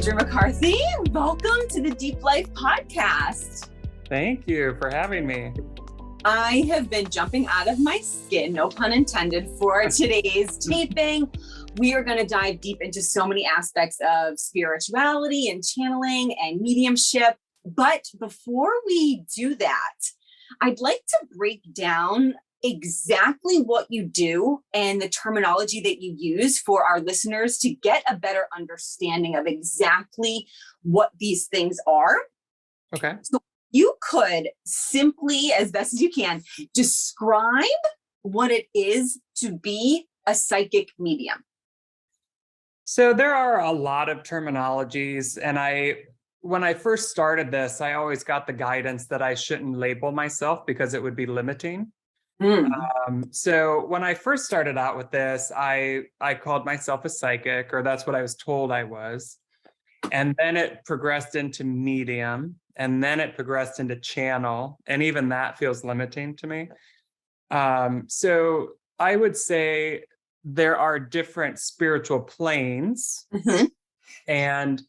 Andrew McCarthy. Welcome to the DEEP Life podcast. Thank you for having me. I have been jumping out of my skin, no pun intended, for today's taping. We are going to dive deep into so many aspects of spirituality and channeling and mediumship. But before we do that, I'd like to break down exactly what you do and the terminology that you use for our listeners to get a better understanding of exactly what these things are. Okay. So you could simply, as best as you can, describe what it is to be a psychic medium. So there are a lot of terminologies, and when I first started this, I always got the guidance that I shouldn't label myself because it would be limiting. So when I first started out with this, I called myself a psychic, or that's what I was told I was. And then it progressed into medium, and then it progressed into channel. And even that feels limiting to me. So I would say there are different spiritual planes, and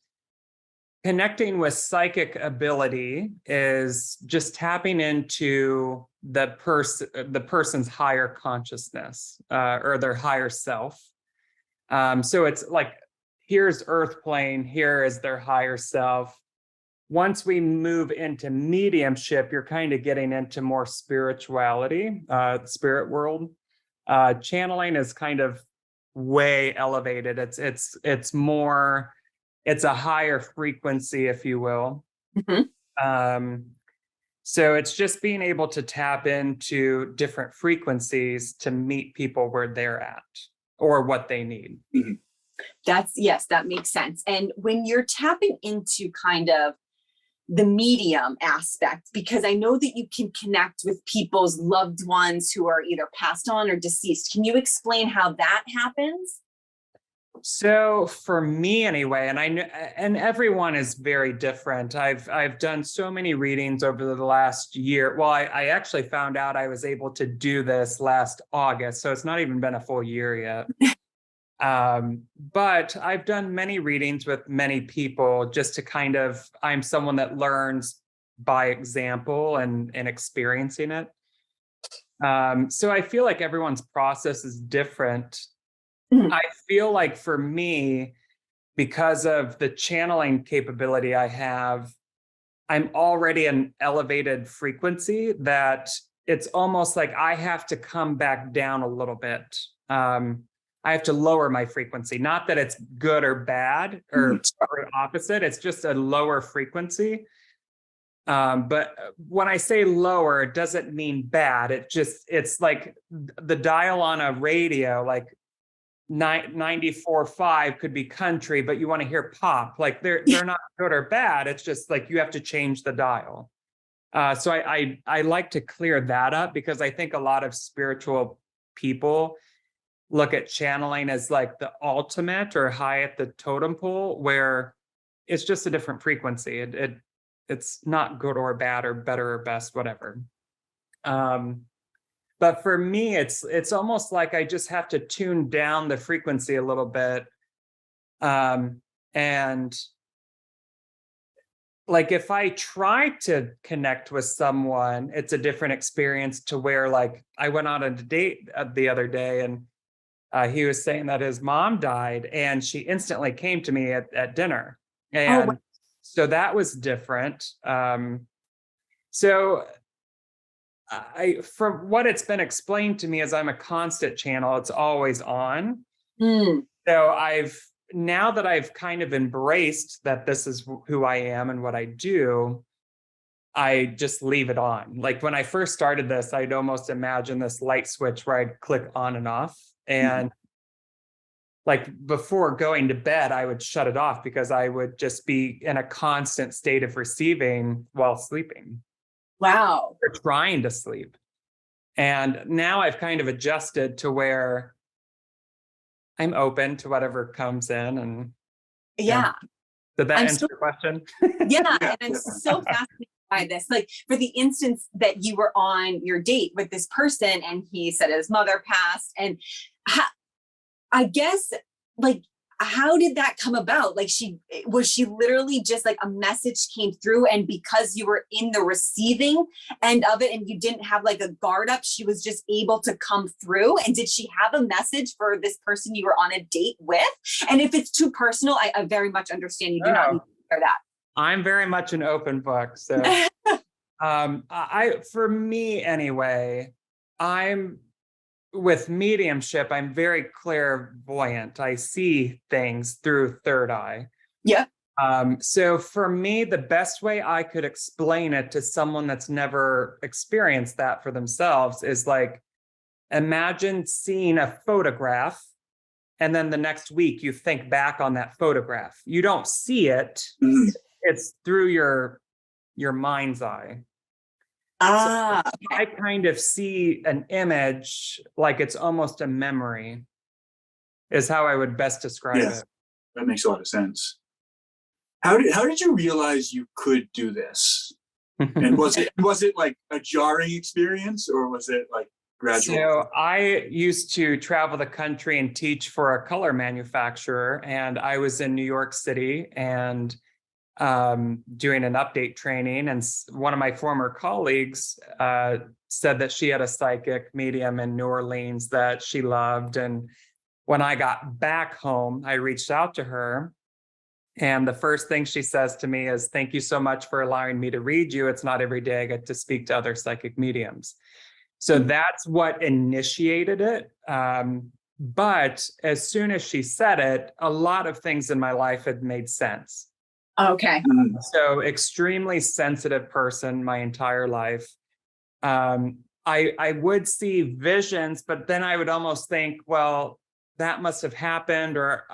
connecting with psychic ability is just tapping into the person's higher consciousness, or their higher self. So it's like, here's earth plane, here is their higher self. Once we move into mediumship, you're kind of getting into more spirituality, spirit world. Channeling is kind of way elevated. It's more, it's a higher frequency, if you will. So it's just being able to tap into different frequencies to meet people where they're at or what they need. Yes, that makes sense. And when you're tapping into kind of the medium aspect, because I know that you can connect with people's loved ones who are either passed on or deceased. Can you explain how that happens? So for me anyway, and everyone is very different. I've done so many readings over the last year. Well, I actually found out I was able to do this last August, so it's not even been a full year yet. But I've done many readings with many people just to I'm someone that learns by example and experiencing it. So I feel like everyone's process is different. I feel like for me, because of the channeling capability I have, I'm already an elevated frequency that it's almost like I have to come back down a little bit. I have to lower my frequency. Not that it's good or bad or opposite. It's just a lower frequency. But when I say lower, it doesn't mean bad. It's like the dial on a radio, like 94.5 could be country, but you want to hear pop. Like they're not good or bad. It's just like you have to change the dial. So I like to clear that up, because I think a lot of spiritual people look at channeling as like the ultimate or high at the totem pole, where it's just a different frequency. It's not good or bad or better or best, whatever. But for me, it's almost like I just have to tune down the frequency a little bit. And like if I try to connect with someone, it's a different experience to where, like, I went on a date the other day, and he was saying that his mom died, and she instantly came to me at dinner. And so that was different. So from what it's been explained to me, as I'm a constant channel, it's always on. So now that I've kind of embraced that this is who I am and what I do, I just leave it on. Like when I first started this, I'd almost imagine this light switch where I'd click on and off. And like before going to bed, I would shut it off because I would just be in a constant state of receiving while sleeping. Wow. Or trying to sleep. And now I've kind of adjusted to where I'm open to whatever comes in. And yeah. Did that answer your question? Yeah. And I'm so fascinated by this. Like for the instance that you were on your date with this person and he said his mother passed, and I guess like how did that come about? Like was she literally just like a message came through, and because you were in the receiving end of it and you didn't have like a guard up, she was just able to come through? And did she have a message for this person you were on a date with? And if it's too personal, I very much understand you do not need to share that. I'm very much an open book. So for me anyway, with mediumship, I'm very clairvoyant. I see things through third eye. Yeah. So for me, the best way I could explain it to someone that's never experienced that for themselves is like, imagine seeing a photograph, and then the next week you think back on that photograph. You don't see it. It's through your mind's eye. So I kind of see an image like it's almost a memory, is how I would best describe it. That makes a lot of sense. How did you realize you could do this? And was it like a jarring experience, or was it like gradual? So I used to travel the country and teach for a color manufacturer, and I was in New York City and doing an update training, and one of my former colleagues said that she had a psychic medium in New Orleans that she loved. And when I got back home, I reached out to her, and the first thing she says to me is, "Thank you so much for allowing me to read you. It's not every day I get to speak to other psychic mediums." So that's what initiated it. But as soon as she said it, a lot of things in my life had made sense. Okay. So extremely sensitive person my entire life. I would see visions, but then I would almost think, well, that must have happened, or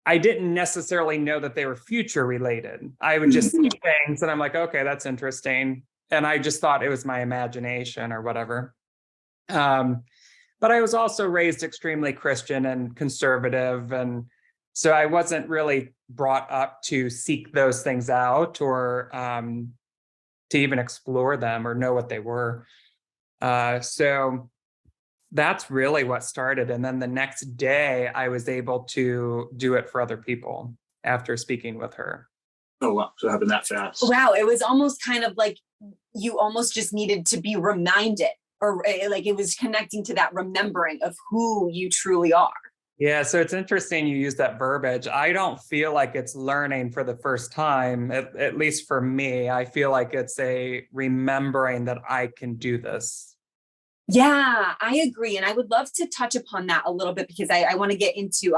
I didn't necessarily know that they were future related. I would just see things and I'm like, okay, that's interesting. And I just thought it was my imagination or whatever. But I was also raised extremely Christian and conservative, and so I wasn't really brought up to seek those things out, or to even explore them or know what they were. So that's really what started. And then the next day I was able to do it for other people after speaking with her. Oh, wow. So it happened that fast. Wow. It was almost kind of like you almost just needed to be reminded, or like it was connecting to that remembering of who you truly are. Yeah, so it's interesting you use that verbiage. I don't feel like it's learning for the first time, at least for me. I feel like it's a remembering that I can do this. Yeah, I agree. And I would love to touch upon that a little bit, because I want to get into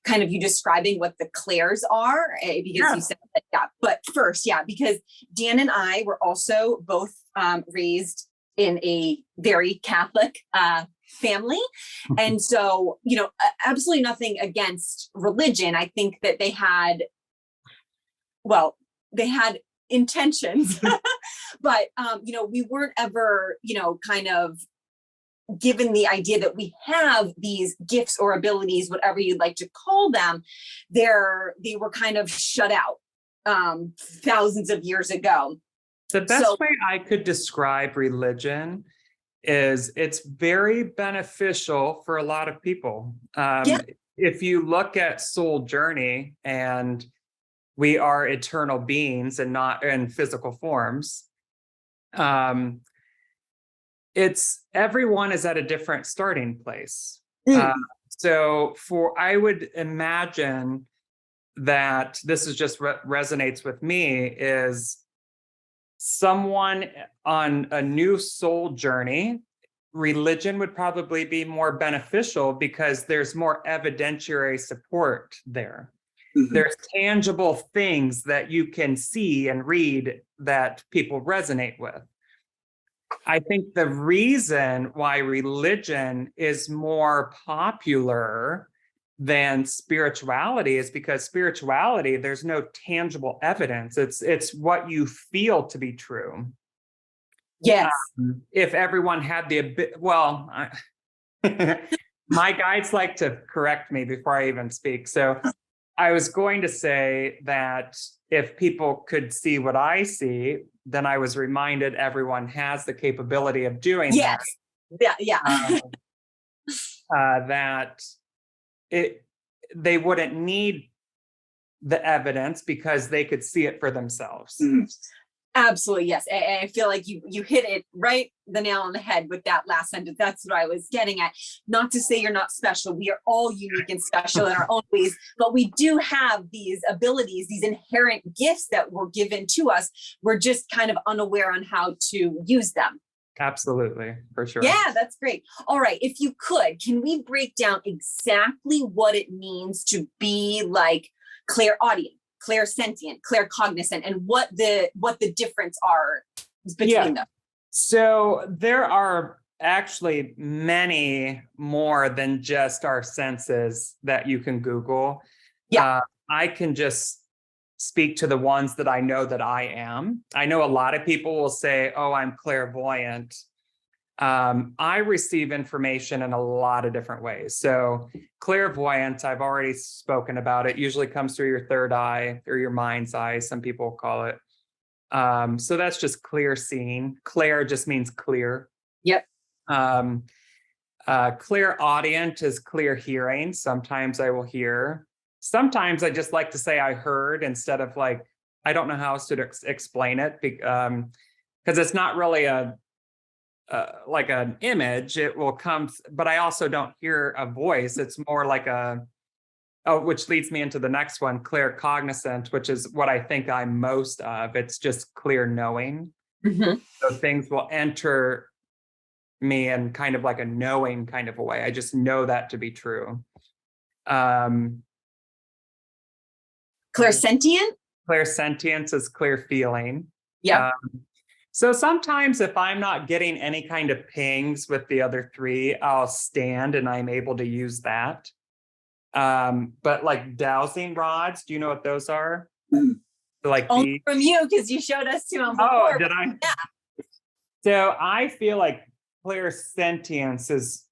kind of you describing what the clairs are, because you said that, yeah. But first, because Dan and I were also both raised in a very Catholic family. And so, absolutely nothing against religion. I think that they had intentions, but, we weren't ever, kind of given the idea that we have these gifts or abilities, whatever you'd like to call them. They were kind of shut out thousands of years ago. The best way I could describe religion is it's very beneficial for a lot of people. If you look at soul journey, and we are eternal beings and not in physical forms, it's everyone is at a different starting place. So I would imagine that this is just resonates with me, is someone on a new soul journey, religion would probably be more beneficial because there's more evidentiary support there. There's tangible things that you can see and read that people resonate with. I think the reason why religion is more popular than spirituality is because spirituality, there's no tangible evidence. It's what you feel to be true. Yes. If everyone had my guides like to correct me before I even speak. So I was going to say that if people could see what I see, then I was reminded everyone has the capability of doing that. Yeah. That they wouldn't need the evidence because they could see it for themselves. Mhm. Absolutely, yes. And I feel like you hit it right, the nail on the head with that last sentence. That's what I was getting at. Not to say you're not special. We are all unique and special in our own ways, but we do have these abilities, these inherent gifts that were given to us. We're just kind of unaware on how to use them. Absolutely, for sure. Yeah, that's great. All right. If you could, can we break down exactly what it means to be like clairaudient, clairsentient, claircognizant, and what the difference are between them? So there are actually many more than just our senses that you can Google. Yeah. I can just speak to the ones that I know that I am. I know a lot of people will say, oh, I'm clairvoyant. I receive information in a lot of different ways. So clairvoyance, I've already spoken about it, usually comes through your third eye or your mind's eye, some people call it. So that's just clear seeing. Clair just means clear. Yep. Clairaudient is clear hearing. Sometimes I will hear. Sometimes I just like to say I heard instead of like, I don't know how else to explain it because it's not really like an image. It will come, but I also don't hear a voice. It's more like which leads me into the next one, claircognizant, which is what I think I'm most of. It's just clear knowing. Mm-hmm. So things will enter me in kind of like a knowing kind of a way. I just know that to be true. Clairsentient? Clairsentience is clear feeling. Yeah. So sometimes if I'm not getting any kind of pings with the other three, I'll stand and I'm able to use that. But like dowsing rods, do you know what those are? Like Only from you, because you showed us to them before. Oh, did I? Yeah. So I feel like clairsentience is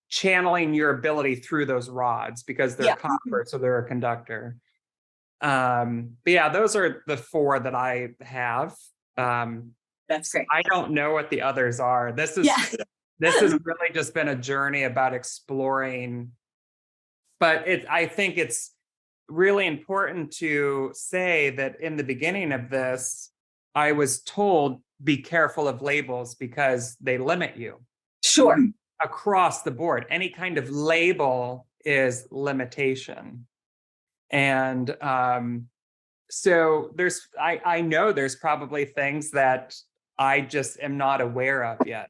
channeling your ability through those rods because they're copper, so they're a conductor. But yeah, those are the four that I have. That's great. I don't know what the others are. This has really just been a journey about exploring. But I think it's really important to say that in the beginning of this, I was told, be careful of labels because they limit you. Sure. Across the board, any kind of label is limitation. And so I know there's probably things that I just am not aware of yet.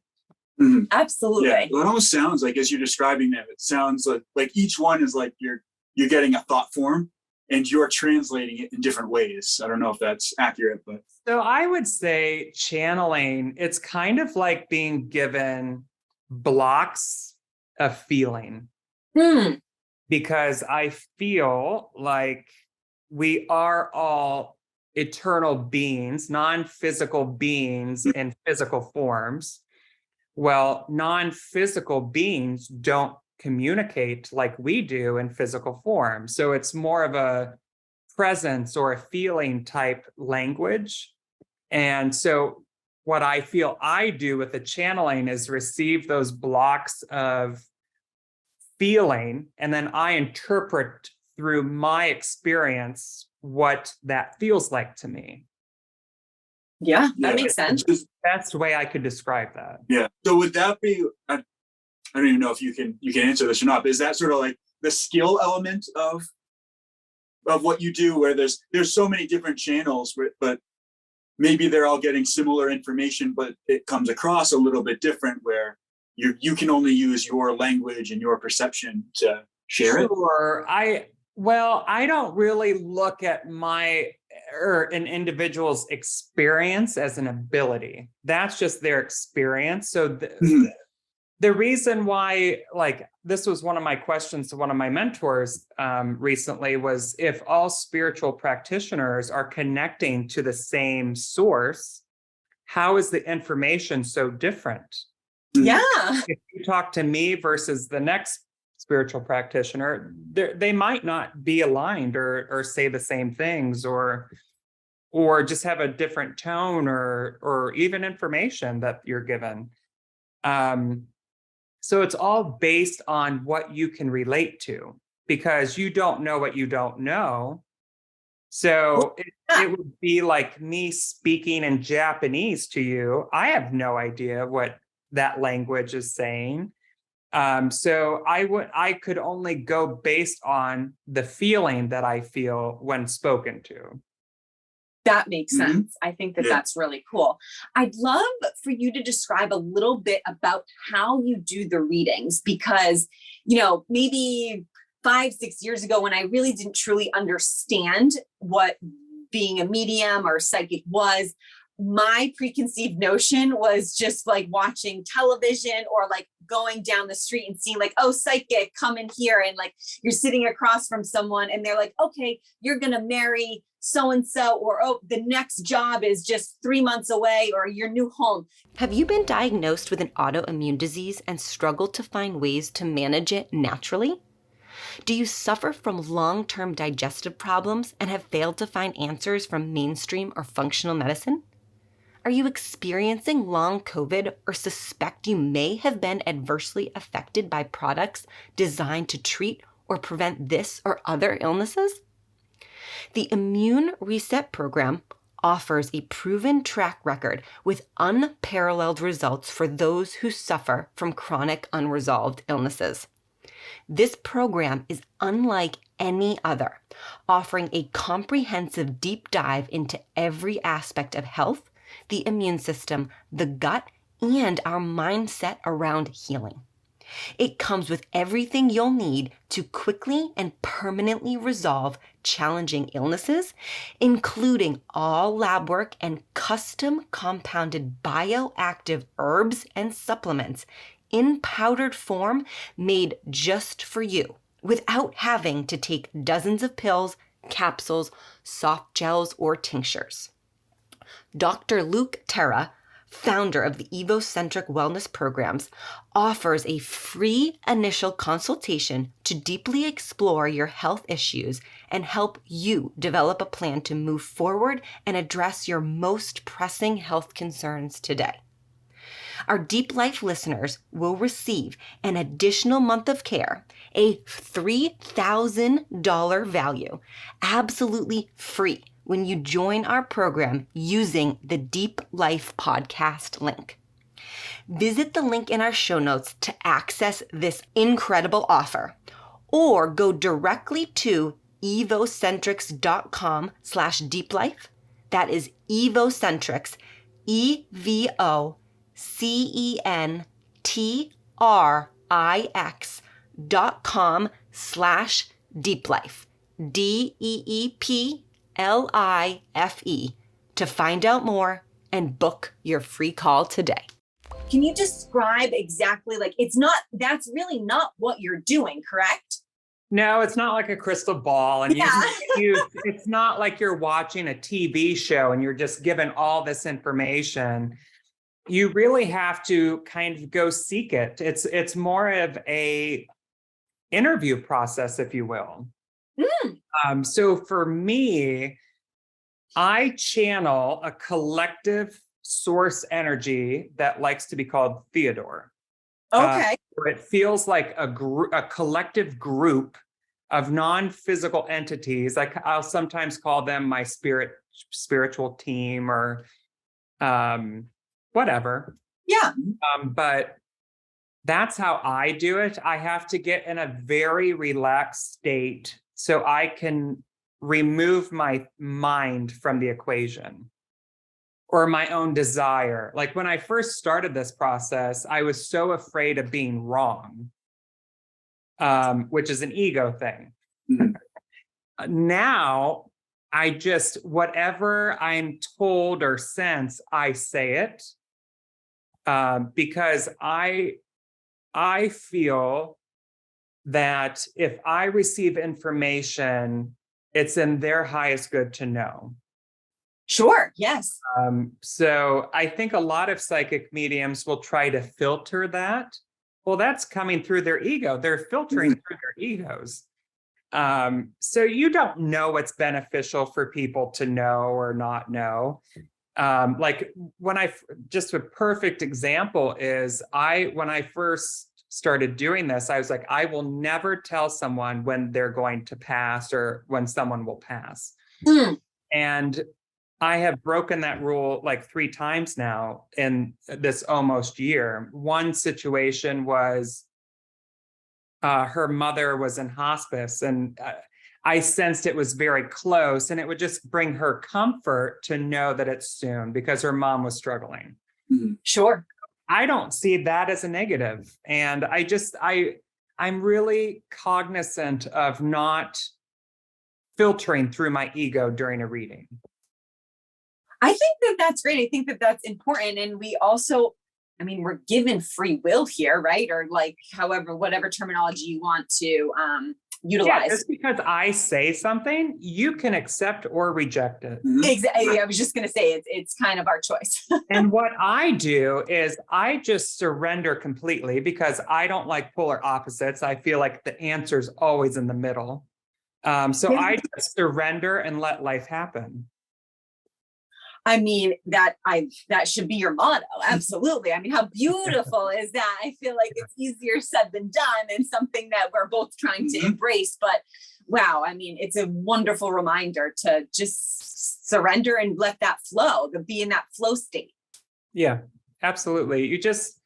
Mm-hmm. Absolutely. Yeah, well, it almost sounds like as you're describing them, it sounds like each one is like you're getting a thought form and you're translating it in different ways. I don't know if that's accurate, but so I would say channeling, it's kind of like being given blocks of feeling. Because I feel like we are all eternal beings, non-physical beings in physical forms. Well, non-physical beings don't communicate like we do in physical form. So it's more of a presence or a feeling type language. And so what I feel I do with the channeling is receive those blocks of feeling, and then I interpret through my experience what that feels like to me. Yeah, that makes sense. That's the way I could describe that. Yeah. So would that be, I don't even know if you can answer this or not, but is that sort of like the skill element of what you do, where there's so many different channels, but maybe they're all getting similar information, but it comes across a little bit different where you can only use your language and your perception to share it? Sure. I don't really look at an individual's experience as an ability. That's just their experience. So the reason why, like, this was one of my questions to one of my mentors recently was, if all spiritual practitioners are connecting to the same source, how is the information so different? Yeah. If you talk to me versus the next spiritual practitioner, they might not be aligned or say the same things or just have a different tone or even information that you're given. So it's all based on what you can relate to. because you don't know what you don't know. So it would be like me speaking in Japanese to you. I have no idea what that language is saying. So I could only go based on the feeling that I feel when spoken to. That makes sense. I think that that's really cool. I'd love for you to describe a little bit about how you do the readings, because, you know, maybe 5-6 years ago, when I really didn't truly understand what being a medium or psychic was, my preconceived notion was just like watching television or like going down the street and seeing like, oh, psychic, come in here. And like, you're sitting across from someone and they're like, okay, you're going to marry so-and-so, or, oh, the next job is just 3 months away, or your new home. Have you been diagnosed with an autoimmune disease and struggled to find ways to manage it naturally? Do you suffer from long-term digestive problems and have failed to find answers from mainstream or functional medicine? Are you experiencing long COVID or suspect you may have been adversely affected by products designed to treat or prevent this or other illnesses? The Immune Reset Program offers a proven track record with unparalleled results for those who suffer from chronic unresolved illnesses. This program is unlike any other, offering a comprehensive deep dive into every aspect of health, the immune system, the gut, and our mindset around healing. It comes with everything you'll need to quickly and permanently resolve challenging illnesses, including all lab work and custom compounded bioactive herbs and supplements in powdered form made just for you, without having to take dozens of pills, capsules, soft gels, or tinctures. Dr. Luke Tera, founder of the Evocentrix wellness programs, offers a free initial consultation to deeply explore your health issues and help you develop a plan to move forward and address your most pressing health concerns today. Our Deep Life listeners will receive an additional month of care, a $3,000 value, absolutely free, when you join our program using the Deep Life podcast link. Visit the link in our show notes to access this incredible offer, or go directly to evocentrix.com/deeplife. That is Evocentrix, EVOCentrix.com/deeplife. DEEPLIFE to find out more and book your free call today. Can you describe exactly, like, that's really not what you're doing, correct? No, it's not like a crystal ball. And it's not like you're watching a TV show and you're just given all this information. You really have to kind of go seek it. It's more of a interview process, if you will. So for me, I channel a collective source energy that likes to be called Theodore. Okay. It feels like a collective group of non-physical entities. I'll sometimes call them my spiritual team or whatever. Yeah. But that's how I do it. I have to get in a very relaxed state so I can remove my mind from the equation or my own desire. Like when I first started this process, I was so afraid of being wrong, which is an ego thing. Now, whatever I'm told or sense, I say it because I feel that if I receive information, it's in their highest good to know. Sure. Yes. So I think a lot of psychic mediums will try to filter that. Well, that's coming through their ego. They're filtering through their egos. So you don't know what's beneficial for people to know or not know. Like just a perfect example is when I first started doing this, I was like, I will never tell someone when they're going to pass or when someone will pass. And I have broken that rule like 3 times now in this almost year. One situation was her mother was in hospice, and I sensed it was very close, and it would just bring her comfort to know that it's soon because her mom was struggling. Sure. I don't see that as a negative. And I'm really cognizant of not filtering through my ego during a reading. I think that that's great. I think that that's important. And we also, I mean, we're given free will here, right? Or like, however, whatever terminology you want to utilize. Yeah, just because I say something, you can accept or reject it. Exactly. I was just going to say it's kind of our choice. And what I do is I just surrender completely because I don't like polar opposites. I feel like the answer is always in the middle. So I just surrender and let life happen. I mean, that should be your motto. Absolutely. I mean, how beautiful is that? I feel like it's easier said than done and something that we're both trying to embrace. But wow, I mean, it's a wonderful reminder to just surrender and let that flow, to be in that flow state. Yeah, absolutely. You just,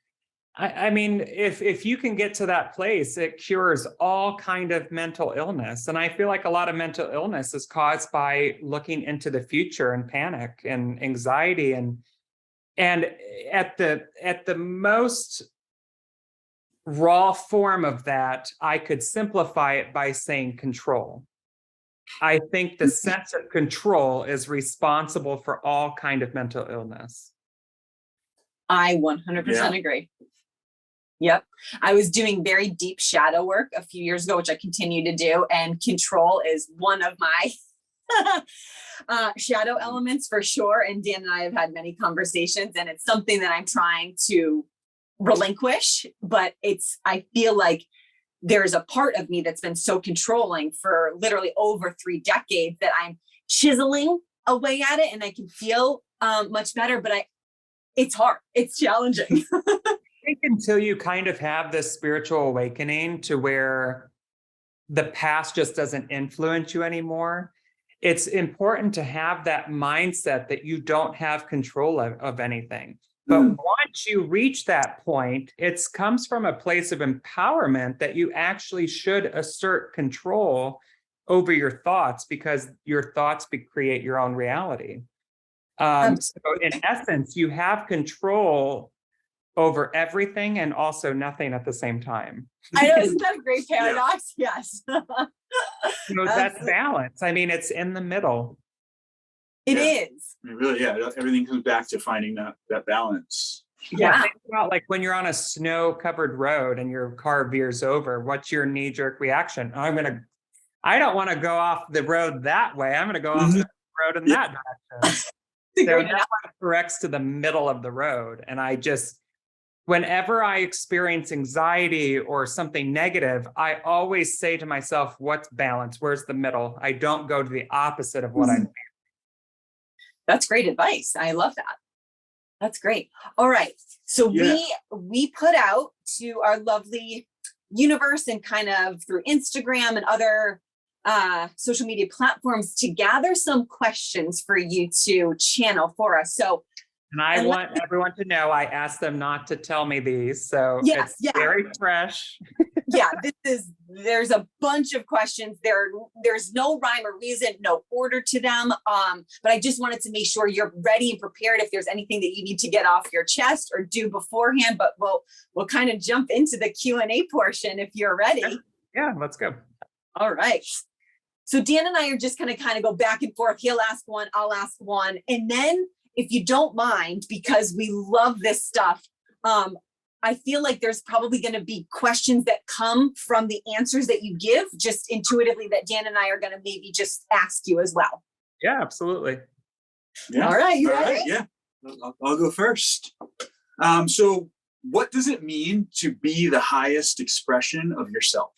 I mean, if you can get to that place, it cures all kind of mental illness. And I feel like a lot of mental illness is caused by looking into the future and panic and anxiety. And at the most raw form of that, I could simplify it by saying control. I think the sense of control is responsible for all kind of mental illness. I 100% agree. Yep. I was doing very deep shadow work a few years ago, which I continue to do. And control is one of my shadow elements for sure. And Dan and I have had many conversations, and it's something that I'm trying to relinquish. But I feel like there's a part of me that's been so controlling for literally over 3 decades that I'm chiseling away at it, and I can feel much better. But it's hard. It's challenging. I think until you kind of have this spiritual awakening to where the past just doesn't influence you anymore, it's important to have that mindset that you don't have control of anything. But once you reach that point, it comes from a place of empowerment that you actually should assert control over your thoughts, because your thoughts create your own reality. So in essence, you have control over everything and also nothing at the same time. I know, isn't that a great paradox? Yeah. Yes. So that's balance. I mean, it's in the middle. It is. It really, everything comes back to finding that balance. Yeah. Think about like when you're on a snow-covered road and your car veers over, what's your knee-jerk reaction? I don't want to go off the road that way. I'm going to go off the road in that direction. So that one corrects to the middle of the road. And whenever I experience anxiety or something negative, I always say to myself, what's balance? Where's the middle? I don't go to the opposite of what I'm feeling. That's great advice. I love that. That's great. All right. So we put out to our lovely universe and kind of through Instagram and other social media platforms to gather some questions for you to channel for us. So, and I want everyone to know I asked them not to tell me these. So it's very fresh. There's a bunch of questions. There's no rhyme or reason, no order to them. But I just wanted to make sure you're ready and prepared if there's anything that you need to get off your chest or do beforehand. But we'll kind of jump into the Q&A portion if you're ready. Yeah, let's go. All right. So Dan and I are just going to kind of go back and forth. He'll ask one, I'll ask one. And then if you don't mind, because we love this stuff, I feel like there's probably going to be questions that come from the answers that you give just intuitively that Dan and I are going to maybe just ask you as well. Yeah, absolutely. Yeah. All right. You ready? Right, yeah. I'll go first. So what does it mean to be the highest expression of yourself?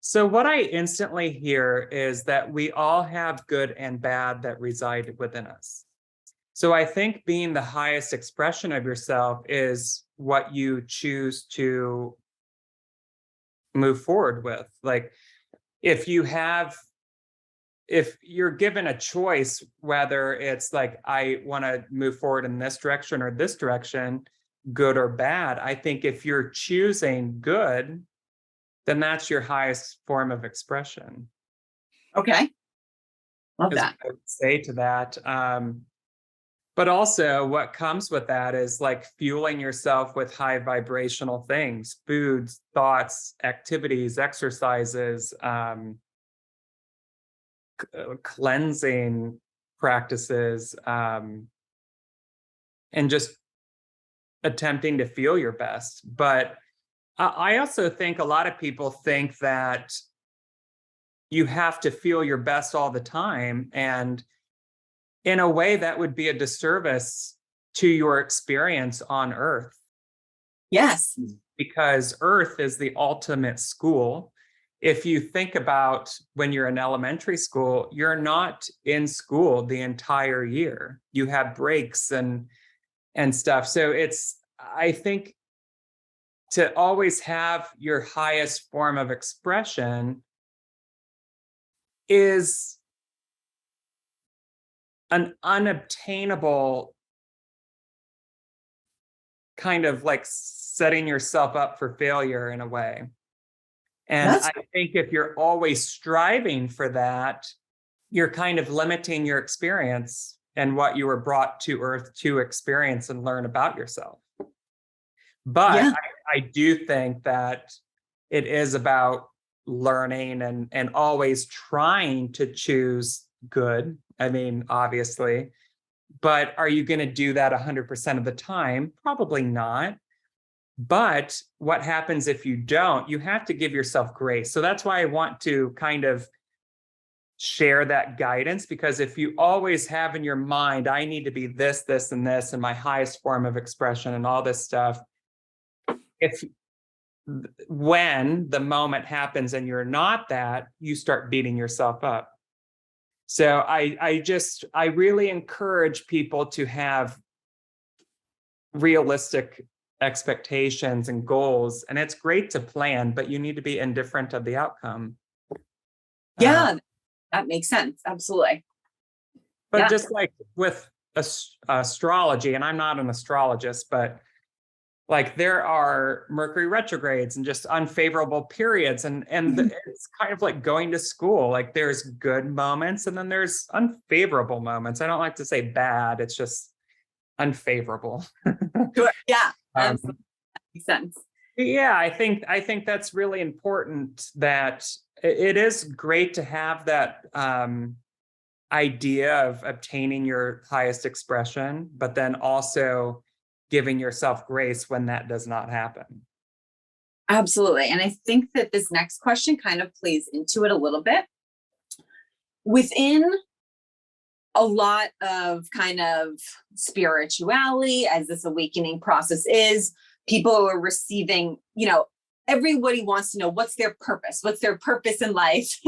So what I instantly hear is that we all have good and bad that reside within us. So I think being the highest expression of yourself is what you choose to move forward with. Like if you're given a choice, whether it's like, I want to move forward in this direction or this direction, good or bad, I think if you're choosing good, then that's your highest form of expression. Okay. Love Is that. what I would say to that. But also what comes with that is like fueling yourself with high vibrational things, foods, thoughts, activities, exercises, cleansing practices, and just attempting to feel your best. But I also think a lot of people think that you have to feel your best all the time. And in a way, that would be a disservice to your experience on Earth. Yes. Because Earth is the ultimate school. If you think about when you're in elementary school, you're not in school the entire year. You have breaks and stuff. So I think to always have your highest form of expression is an unobtainable kind of like setting yourself up for failure in a way. And I think if you're always striving for that, you're kind of limiting your experience and what you were brought to Earth to experience and learn about yourself. But I do think that it is about learning and always trying to choose good. I mean, obviously, but are you going to do that 100% of the time? Probably not. But what happens if you don't? You have to give yourself grace. So that's why I want to kind of share that guidance, because if you always have in your mind, I need to be this, this, and this, and my highest form of expression and all this stuff, when the moment happens and you're not that, you start beating yourself up. So I really encourage people to have realistic expectations and goals. And it's great to plan, but you need to be indifferent of the outcome. Yeah, that makes sense. Absolutely. But just like with astrology, and I'm not an astrologist, but like there are Mercury retrogrades and just unfavorable periods. And it's kind of like going to school. Like there's good moments and then there's unfavorable moments. I don't like to say bad. It's just unfavorable. Sure. Yeah. That makes sense. Yeah, I think that's really important, that it is great to have that idea of obtaining your highest expression, but then also giving yourself grace when that does not happen. Absolutely. And I think that this next question kind of plays into it a little bit. Within a lot of kind of spirituality, as this awakening process is, people are receiving, everybody wants to know what's their purpose in life.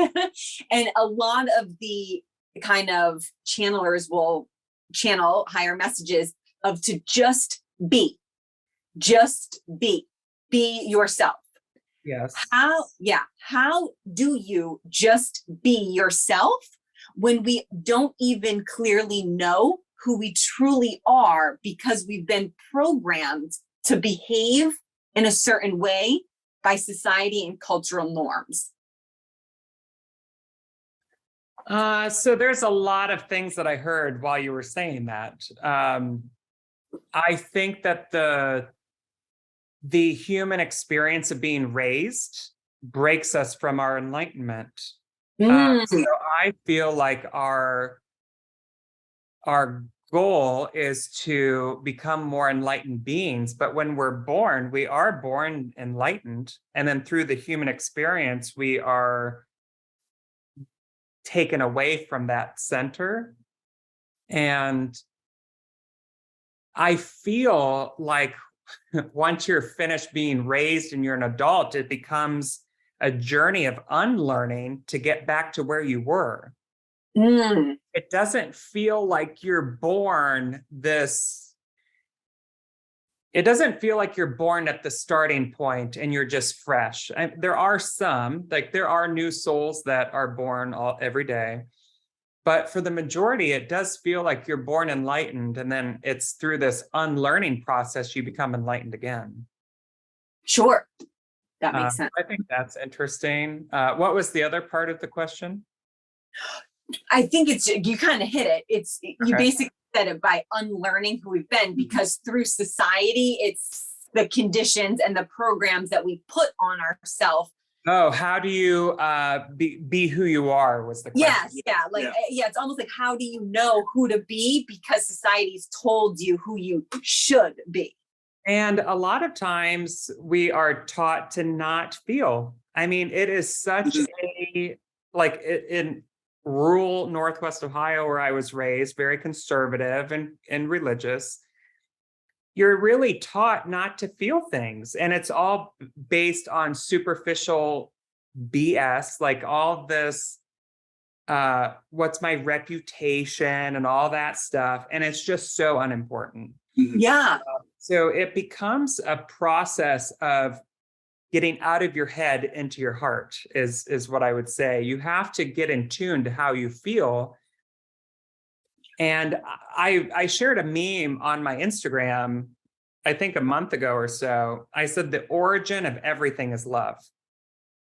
And a lot of the kind of channelers will channel higher messages of to just be yourself. Yes. How do you just be yourself when we don't even clearly know who we truly are, because we've been programmed to behave in a certain way by society and cultural norms? So there's a lot of things that I heard while you were saying that. I think that the human experience of being raised breaks us from our enlightenment. So I feel like our goal is to become more enlightened beings. But when we're born, we are born enlightened. And then through the human experience, we are taken away from that center. And I feel like once you're finished being raised and you're an adult, it becomes a journey of unlearning to get back to where you were. It doesn't feel like you're born this it doesn't feel like you're born at the starting point and you're just fresh. There are some, like there are new souls that are born every day. But for the majority, it does feel like you're born enlightened. And then it's through this unlearning process, you become enlightened again. Sure. That makes sense. I think that's interesting. What was the other part of the question? I think you kind of hit it. You basically said it by unlearning who we've been, because through society, it's the conditions and the programs that we put on ourselves. Oh, how do you be who you are was the question. Yes, yeah. It's almost like, how do you know who to be? Because society's told you who you should be. And a lot of times we are taught to not feel. I mean, it is such in rural Northwest Ohio, where I was raised, very conservative and religious, you're really taught not to feel things. And it's all based on superficial BS, like all this, what's my reputation and all that stuff. And it's just so unimportant. Yeah. So it becomes a process of getting out of your head into your heart is what I would say. You have to get in tune to how you feel. And I shared a meme on my Instagram, I think a month ago or so. I said the origin of everything is love.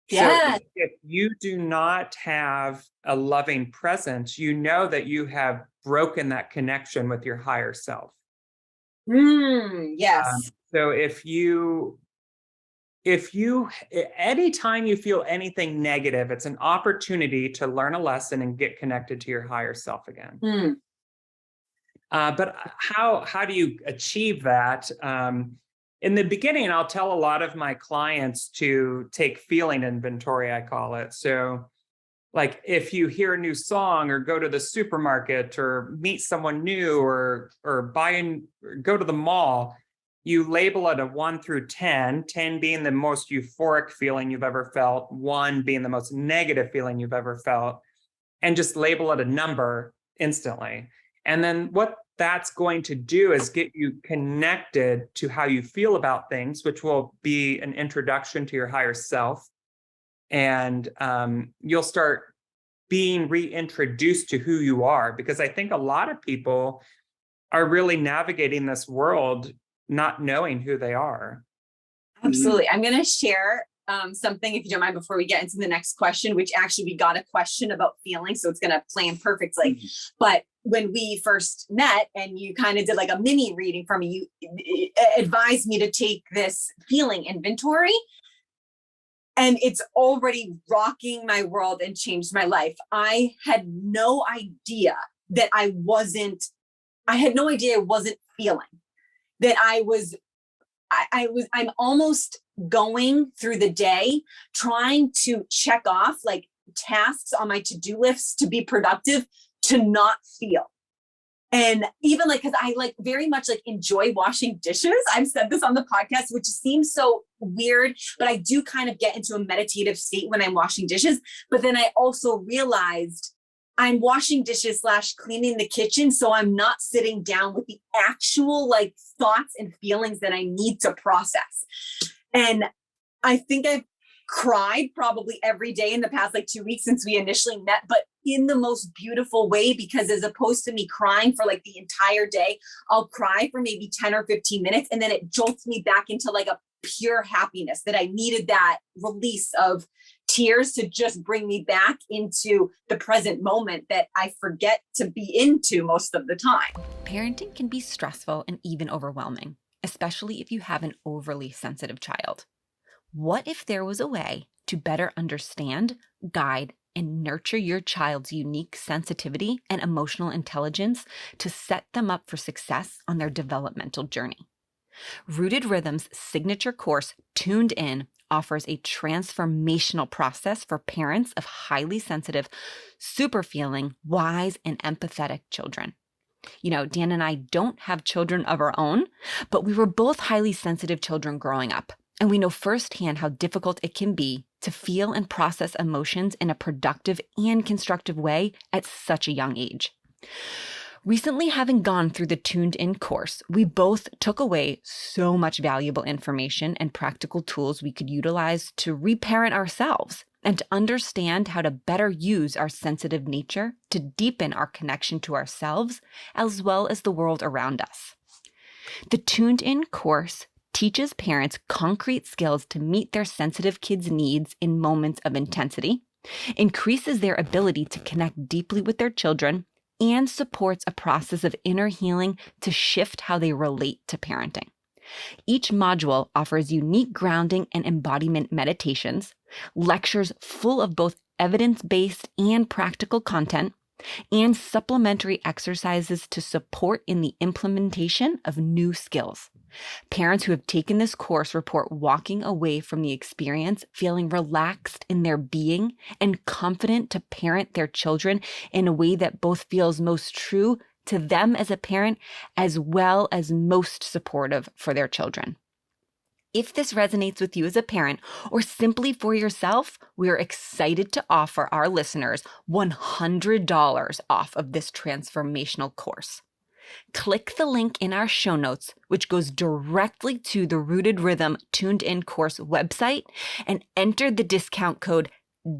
Yeah. So if you do not have a loving presence, you know that you have broken that connection with your higher self. Yes. So anytime you feel anything negative, it's an opportunity to learn a lesson and get connected to your higher self again. But how do you achieve that? In the beginning, I'll tell a lot of my clients to take feeling inventory, I call it. So like if you hear a new song or go to the supermarket or meet someone new or go to the mall, you label it a 1 through 10, 10 being the most euphoric feeling you've ever felt, 1 being the most negative feeling you've ever felt, and just label it a number instantly. And then what that's going to do is get you connected to how you feel about things, which will be an introduction to your higher self. And you'll start being reintroduced to who you are, because I think a lot of people are really navigating this world not knowing who they are. Absolutely. I'm going to share something, if you don't mind, before we get into the next question, which actually we got a question about feeling. So it's going to play in perfectly. But when we first met and you kind of did like a mini reading for me, you advised me to take this feeling inventory. And it's already rocking my world and changed my life. I had no idea that I wasn't feeling, that I'm almost going through the day trying to check off like tasks on my to-do lists to be productive, to not feel. And even like, cause I like very much like enjoy washing dishes. I've said this on the podcast, which seems so weird, but I do kind of get into a meditative state when I'm washing dishes. But then I also realized I'm washing dishes / cleaning the kitchen. So I'm not sitting down with the actual like thoughts and feelings that I need to process. And I think I've cried probably every day in the past like 2 weeks since we initially met, but in the most beautiful way, because as opposed to me crying for like the entire day, I'll cry for maybe 10 or 15 minutes. And then it jolts me back into like a pure happiness that I needed, that release of tears to just bring me back into the present moment that I forget to be into most of the time. Parenting can be stressful and even overwhelming, especially if you have an overly sensitive child. What if there was a way to better understand, guide, and nurture your child's unique sensitivity and emotional intelligence to set them up for success on their developmental journey? Rooted Rhythm's signature course, Tuned In, offers a transformational process for parents of highly sensitive, super feeling, wise, and empathetic children. You know, Dan and I don't have children of our own, but we were both highly sensitive children growing up. And we know firsthand how difficult it can be to feel and process emotions in a productive and constructive way at such a young age. Recently, having gone through the Tuned In course, we both took away so much valuable information and practical tools we could utilize to reparent ourselves and to understand how to better use our sensitive nature to deepen our connection to ourselves as well as the world around us. The Tuned In course teaches parents concrete skills to meet their sensitive kids' needs in moments of intensity, increases their ability to connect deeply with their children, and supports a process of inner healing to shift how they relate to parenting. Each module offers unique grounding and embodiment meditations, lectures full of both evidence-based and practical content, and supplementary exercises to support in the implementation of new skills. Parents who have taken this course report walking away from the experience feeling relaxed in their being and confident to parent their children in a way that both feels most true to them as a parent, as well as most supportive for their children. If this resonates with you as a parent or simply for yourself, we are excited to offer our listeners $100 off of this transformational course. Click the link in our show notes, which goes directly to the Rooted Rhythm Tuned In course website, and enter the discount code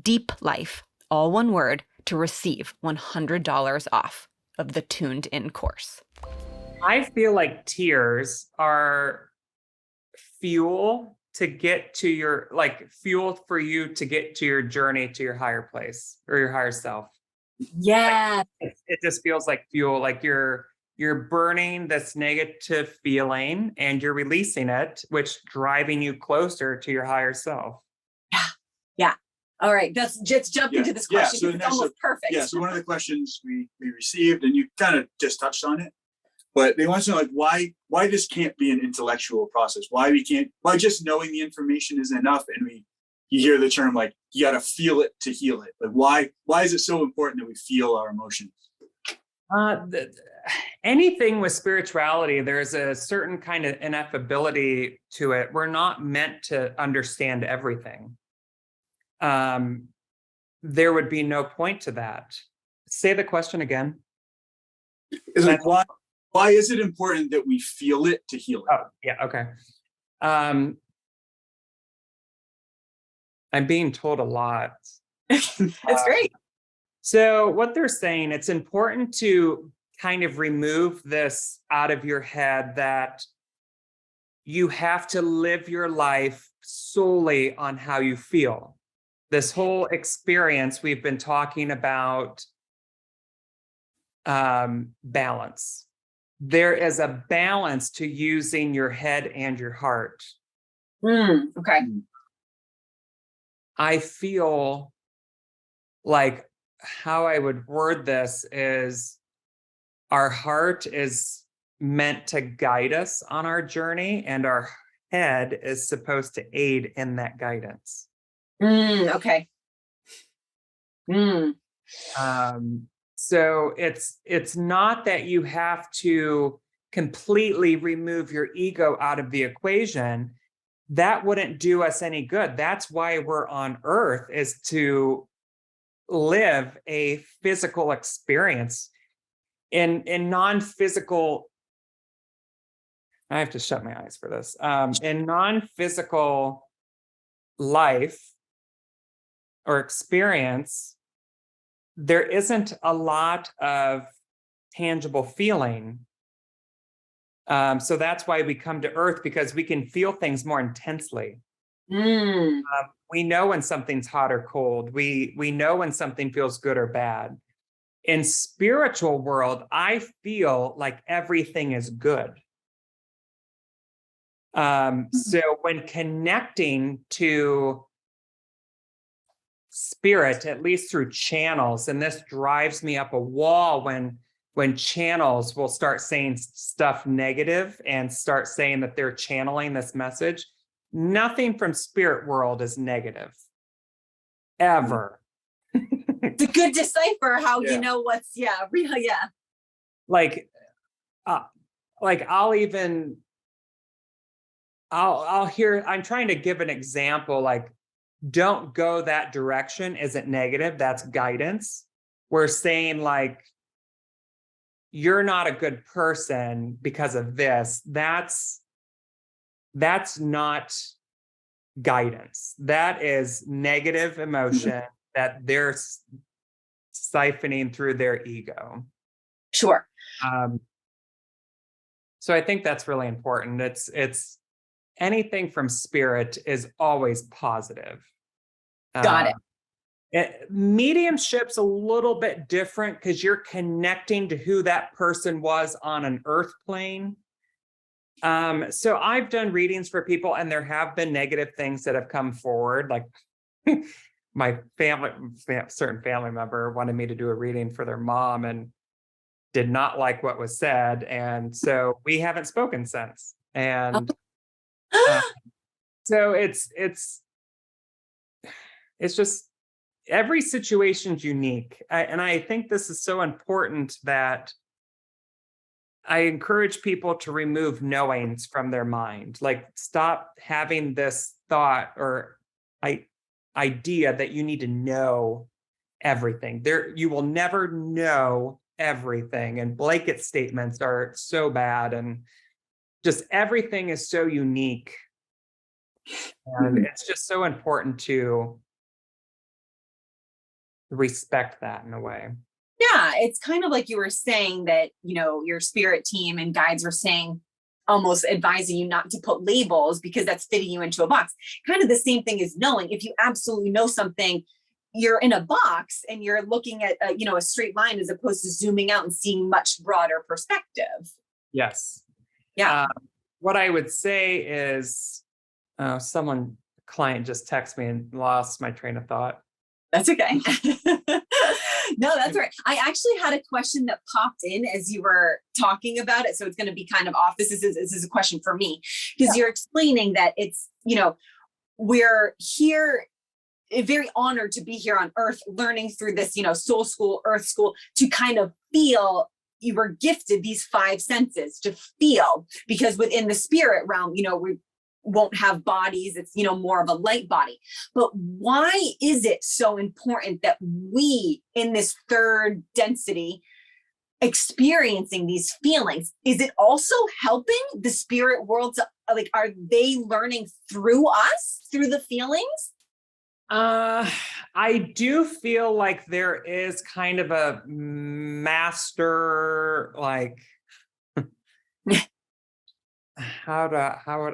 DEEP Life, all one word, to receive $100 off of the Tuned In course. I feel like tears are fuel to get to your, like fuel for you to get to your journey to your higher place or your higher self. Yeah. It just feels like fuel, like you're burning this negative feeling and you're releasing it, which driving you closer to your higher self. Yeah. All right. Let's just jump into this question. So It's almost perfect. Yeah. So one of the questions we received, and you kind of just touched on it, but they want to know, like, why this can't be an intellectual process, why just knowing the information is enough. And you hear the term, like, you got to feel it to heal it. Like, why is it so important that we feel our emotions? Anything with spirituality, there's a certain kind of ineffability to it. We're not meant to understand everything. There would be no point to that. Say the question again. It's like, why is it important that we feel it to heal it? Oh, yeah, okay. I'm being told a lot. That's great. So what they're saying, it's important to kind of remove this out of your head that you have to live your life solely on how you feel. This whole experience, we've been talking about balance. There is a balance to using your head and your heart. Okay. I feel like how I would word this is our heart is meant to guide us on our journey, and our head is supposed to aid in that guidance. Okay. So it's not that you have to completely remove your ego out of the equation. That wouldn't do us any good. That's why we're on Earth, is to live a physical experience. In non-physical, I have to shut my eyes for this. In non-physical life or experience, there isn't a lot of tangible feeling. So that's why we come to Earth, because we can feel things more intensely. We know when something's hot or cold. We know when something feels good or bad. In spiritual world, I feel like everything is good. So when connecting to spirit, at least through channels, and this drives me up a wall when channels will start saying stuff negative and start saying that they're channeling this message. Nothing from spirit world is negative, ever. It's a good decipher how you know what's real. Yeah. Like I'll hear, I'm trying to give an example, like, don't go that direction isn't negative, that's guidance. We're saying, like, you're not a good person because of this, that's not guidance. That is negative emotion that they're siphoning through their ego. Sure. So I think that's really important. It's anything from spirit is always positive. Got it. Mediumship's a little bit different because you're connecting to who that person was on an earth plane. So I've done readings for people, and there have been negative things that have come forward. Like my certain family member wanted me to do a reading for their mom and did not like what was said. And so we haven't spoken since. And so it's just, every situation's unique. And I think this is so important that I encourage people to remove knowings from their mind. Like, stop having this thought or idea that you need to know everything. You will never know everything. And blanket statements are so bad. And just everything is so unique. And it's just so important to respect that in a way. Yeah, it's kind of like you were saying that, your spirit team and guides were saying, almost advising you not to put labels because that's fitting you into a box. Kind of the same thing as knowing. If you absolutely know something, you're in a box and you're looking at a straight line as opposed to zooming out and seeing much broader perspective. Yes. Yeah. What I would say is, client just texted me and lost my train of thought. That's okay. No, that's right. I actually had a question that popped in as you were talking about it. So it's going to be kind of off. This is a question for me, because you're explaining that it's, we're here, very honored to be here on Earth, learning through this, soul school, Earth school, to kind of feel. You were gifted these 5 senses to feel, because within the spirit realm, we won't have bodies. It's, more of a light body. But why is it so important that we, in this third density, experiencing these feelings? Is it also helping the spirit world to, are they learning through us, through the feelings? I do feel like there is kind of a master, how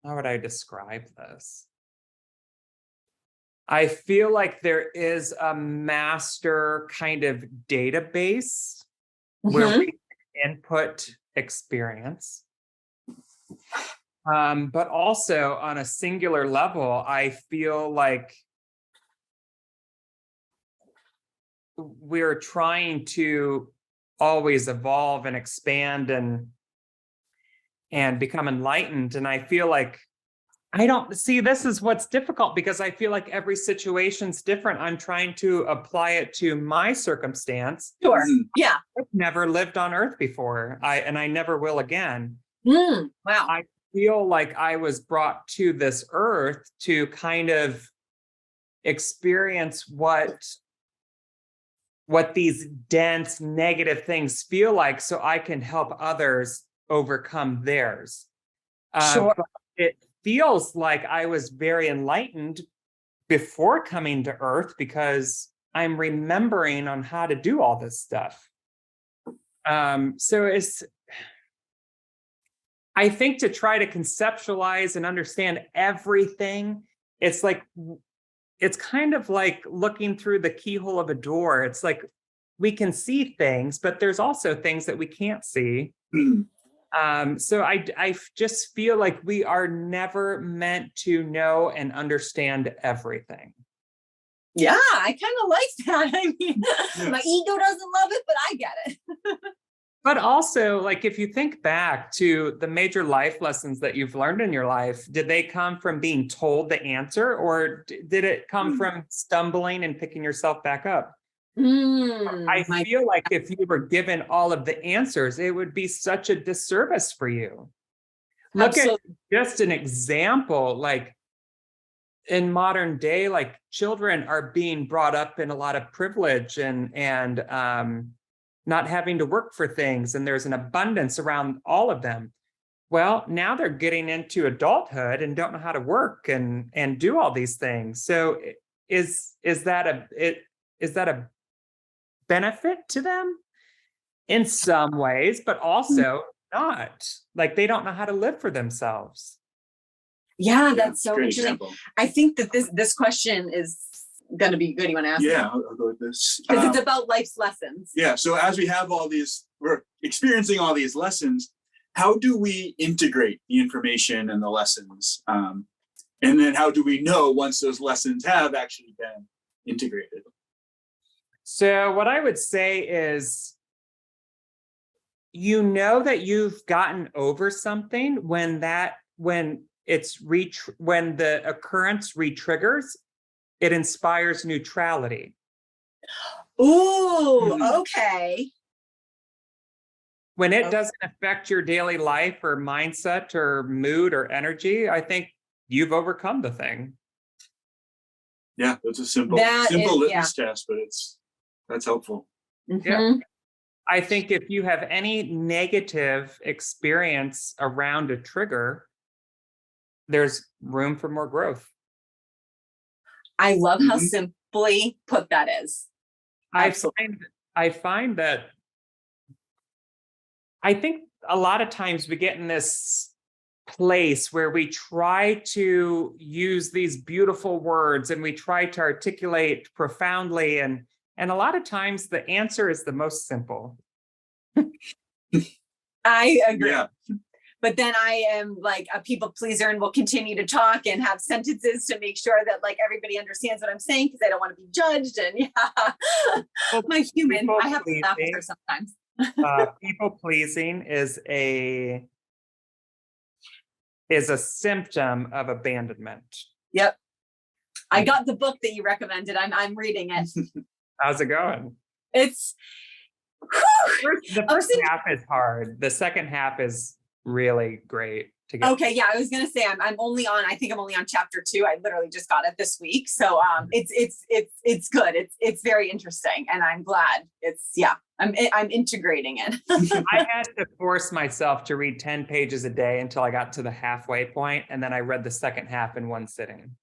would I describe this? I feel like there is a master kind of database where we input experience. But also on a singular level, I feel like we're trying to always evolve and expand and become enlightened. And I feel like this is what's difficult, because I feel like every situation's different. I'm trying to apply it to my circumstance. Sure. Yeah. I've never lived on Earth before. I never will again. Wow. I feel like I was brought to this Earth to kind of experience what these dense negative things feel like, so I can help others overcome theirs. Sure. It feels like I was very enlightened before coming to Earth, because I'm remembering on how to do all this stuff. So I think to try to conceptualize and understand everything, it's kind of like looking through the keyhole of a door. It's like we can see things, but there's also things that we can't see. So I just feel like we are never meant to know and understand everything. Yeah, I kind of like that. I mean, my ego doesn't love it, but I get it. But also, if you think back to the major life lessons that you've learned in your life, did they come from being told the answer, or did it come from stumbling and picking yourself back up? I feel like if you were given all of the answers, it would be such a disservice for you. Look at just an example, in modern day, children are being brought up in a lot of privilege and not having to work for things, and there's an abundance around all of them. Well, now they're getting into adulthood and don't know how to work and do all these things. So is that a benefit to them? In some ways, but also not. Like, they don't know how to live for themselves. Yeah, that's so great interesting. example. I think that this question is going to be good. You want to ask? Yeah, I'll go with this. Because it's about life's lessons. Yeah. So as we have we're experiencing all these lessons, how do we integrate the information and the lessons? And then how do we know once those lessons have actually been integrated? So what I would say is, you know that you've gotten over something when the occurrence re-triggers, it inspires neutrality. Ooh, okay. When it doesn't affect your daily life or mindset or mood or energy, I think you've overcome the thing. Yeah, that's a simple litmus test, but that's helpful. Mm-hmm. Yeah. I think if you have any negative experience around a trigger, there's room for more growth. I love how simply put that is. I find that I think a lot of times we get in this place where we try to use these beautiful words and we try to articulate profoundly, and a lot of times the answer is the most simple. I agree. Yeah. But then I am like a people pleaser and will continue to talk and have sentences to make sure that like everybody understands what I'm saying, because I don't want to be judged. And my human, I have to laugh at her sometimes. People pleasing is a symptom of abandonment. Yep. I got the book that you recommended. I'm reading it. How's it going? It's the first half is hard. The second half is really great to get. Okay, yeah, I was gonna say I'm only on chapter 2. I literally just got it this week, so it's good. It's very interesting, and I'm glad I'm integrating it. I had to force myself to read 10 pages a day until I got to the halfway point, and then I read the second half in one sitting.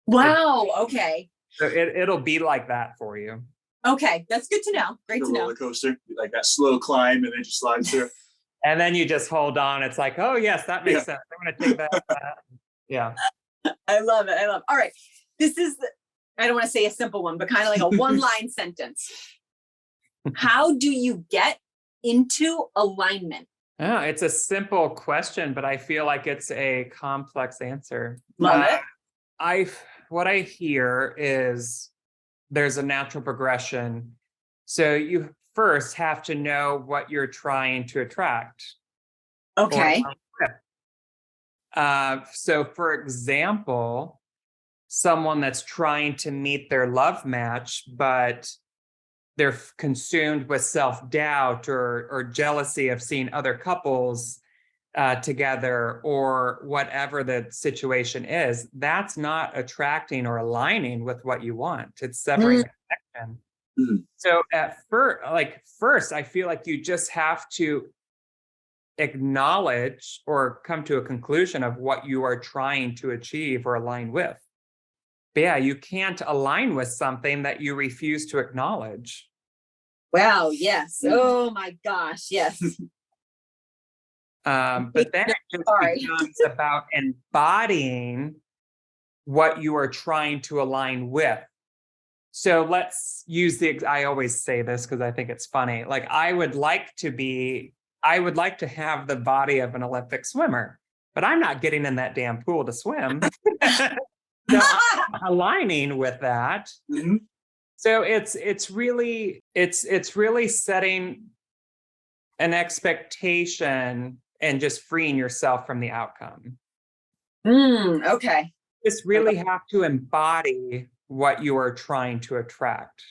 Wow. Okay. So it'll be like that for you. Okay, that's good to know. Great to know. Roller coaster, like that slow climb, and then just slides through. And then you just hold on. It's like, oh yes, that makes sense. I'm going to take that. Yeah. I love it. All right. This is, I don't want to say a simple one, but kind of like a one-line sentence. How do you get into alignment? Oh, it's a simple question, but I feel like it's a complex answer. Love it. What I hear is there's a natural progression. So you first have to know what you're trying to attract. Okay. So for example, someone that's trying to meet their love match, but they're consumed with self-doubt or jealousy of seeing other couples together, or whatever the situation is, that's not attracting or aligning with what you want. It's severing the connection. Mm-hmm. So at first, I feel like you just have to acknowledge or come to a conclusion of what you are trying to achieve or align with. But yeah, you can't align with something that you refuse to acknowledge. Wow. Yes. Oh my gosh. Yes. But then it just becomes about embodying what you are trying to align with. So let's use I always say this because I think it's funny. Like I would like to have the body of an Olympic swimmer, but I'm not getting in that damn pool to swim. So I'm aligning with that. Mm-hmm. So it's really setting an expectation and just freeing yourself from the outcome. Okay. Just really have to embody what you are trying to attract.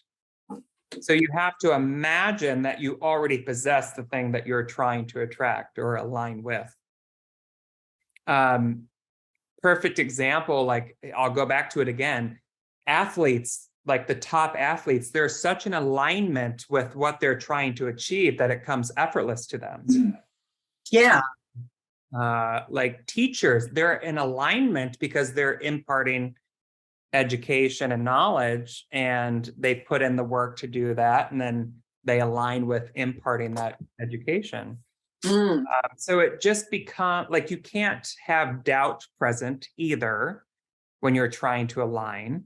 So you have to imagine that you already possess the thing that you're trying to attract or align with. Perfect example, like I'll go back to it again. Athletes, like the top athletes, there's such an alignment with what they're trying to achieve that it comes effortless to them. Yeah. Like teachers, they're in alignment because they're imparting education and knowledge, and they put in the work to do that, and then they align with imparting that education. So it just becomes like you can't have doubt present either when you're trying to align.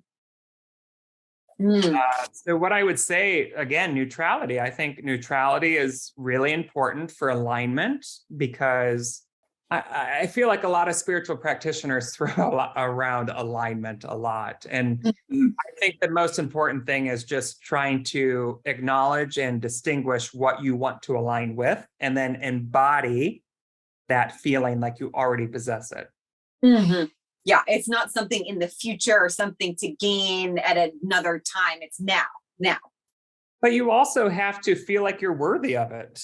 So what I would say, again, neutrality. I think neutrality is really important for alignment, because I feel like a lot of spiritual practitioners throw around alignment a lot. And I think the most important thing is just trying to acknowledge and distinguish what you want to align with, and then embody that feeling like you already possess it. Yeah, it's not something in the future or something to gain at another time. It's now. But you also have to feel like you're worthy of it.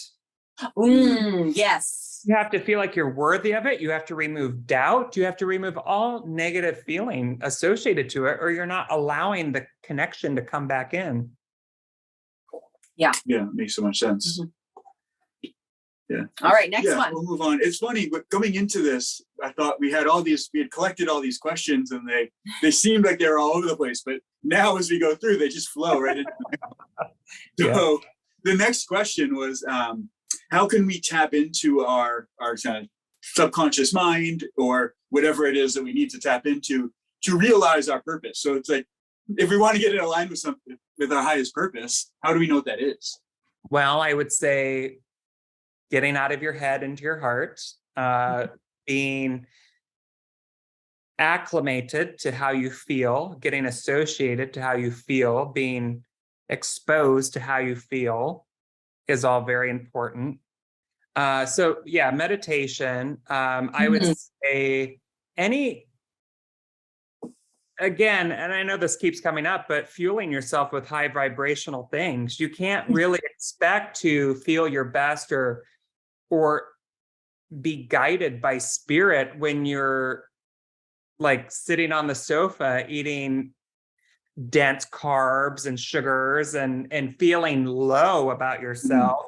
Yes. You have to feel like you're worthy of it. You have to remove doubt. You have to remove all negative feeling associated to it, or you're not allowing the connection to come back in. Yeah, it makes so much sense. Yeah. All right, next one. We'll move on. It's funny, but going into this, I thought we had collected all these questions, and they seemed like they were all over the place. But now as we go through, they just flow right into So the next question was, how can we tap into our kind of subconscious mind, or whatever it is that we need to tap into to realize our purpose? So it's like, if we want to get in line with something, with our highest purpose, how do we know what that is? Well, I would say getting out of your head into your heart, being acclimated to how you feel, getting associated to how you feel, being exposed to how you feel is all very important. So yeah, meditation. I would say again, and I know this keeps coming up, but fueling yourself with high vibrational things. You can't really expect to feel your best or be guided by spirit when you're like sitting on the sofa eating dense carbs and sugars and feeling low about yourself.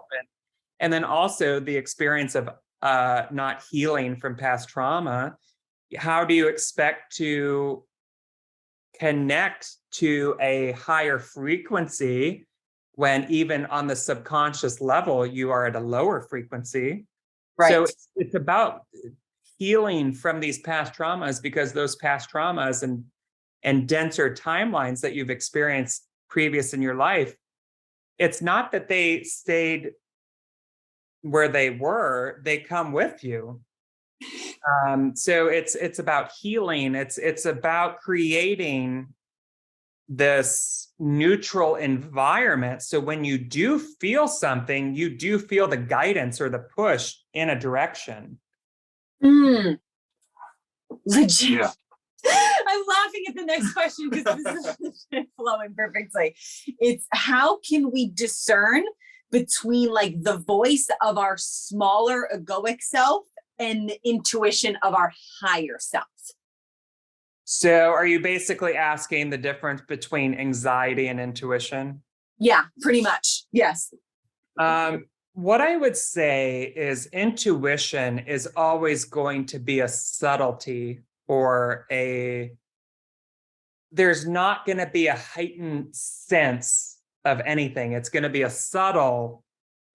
And then also the experience of not healing from past trauma. How do you expect to connect to a higher frequency when even on the subconscious level, you are at a lower frequency? Right. So it's about healing from these past traumas, because those past traumas and denser timelines that you've experienced previous in your life, it's not that they stayed where they were, they come with you. So it's about healing. It's about creating this neutral environment. So when you do feel something, you do feel the guidance or the push in a direction. Legit. Yeah. I'm laughing at the next question because this is flowing perfectly. It's how can we discern between like the voice of our smaller egoic self and the intuition of our higher self? So are you basically asking the difference between anxiety and intuition? Yeah, pretty much. Yes. What I would say is intuition is always going to be a subtlety, or there's not going to be a heightened sense of anything. It's going to be a subtle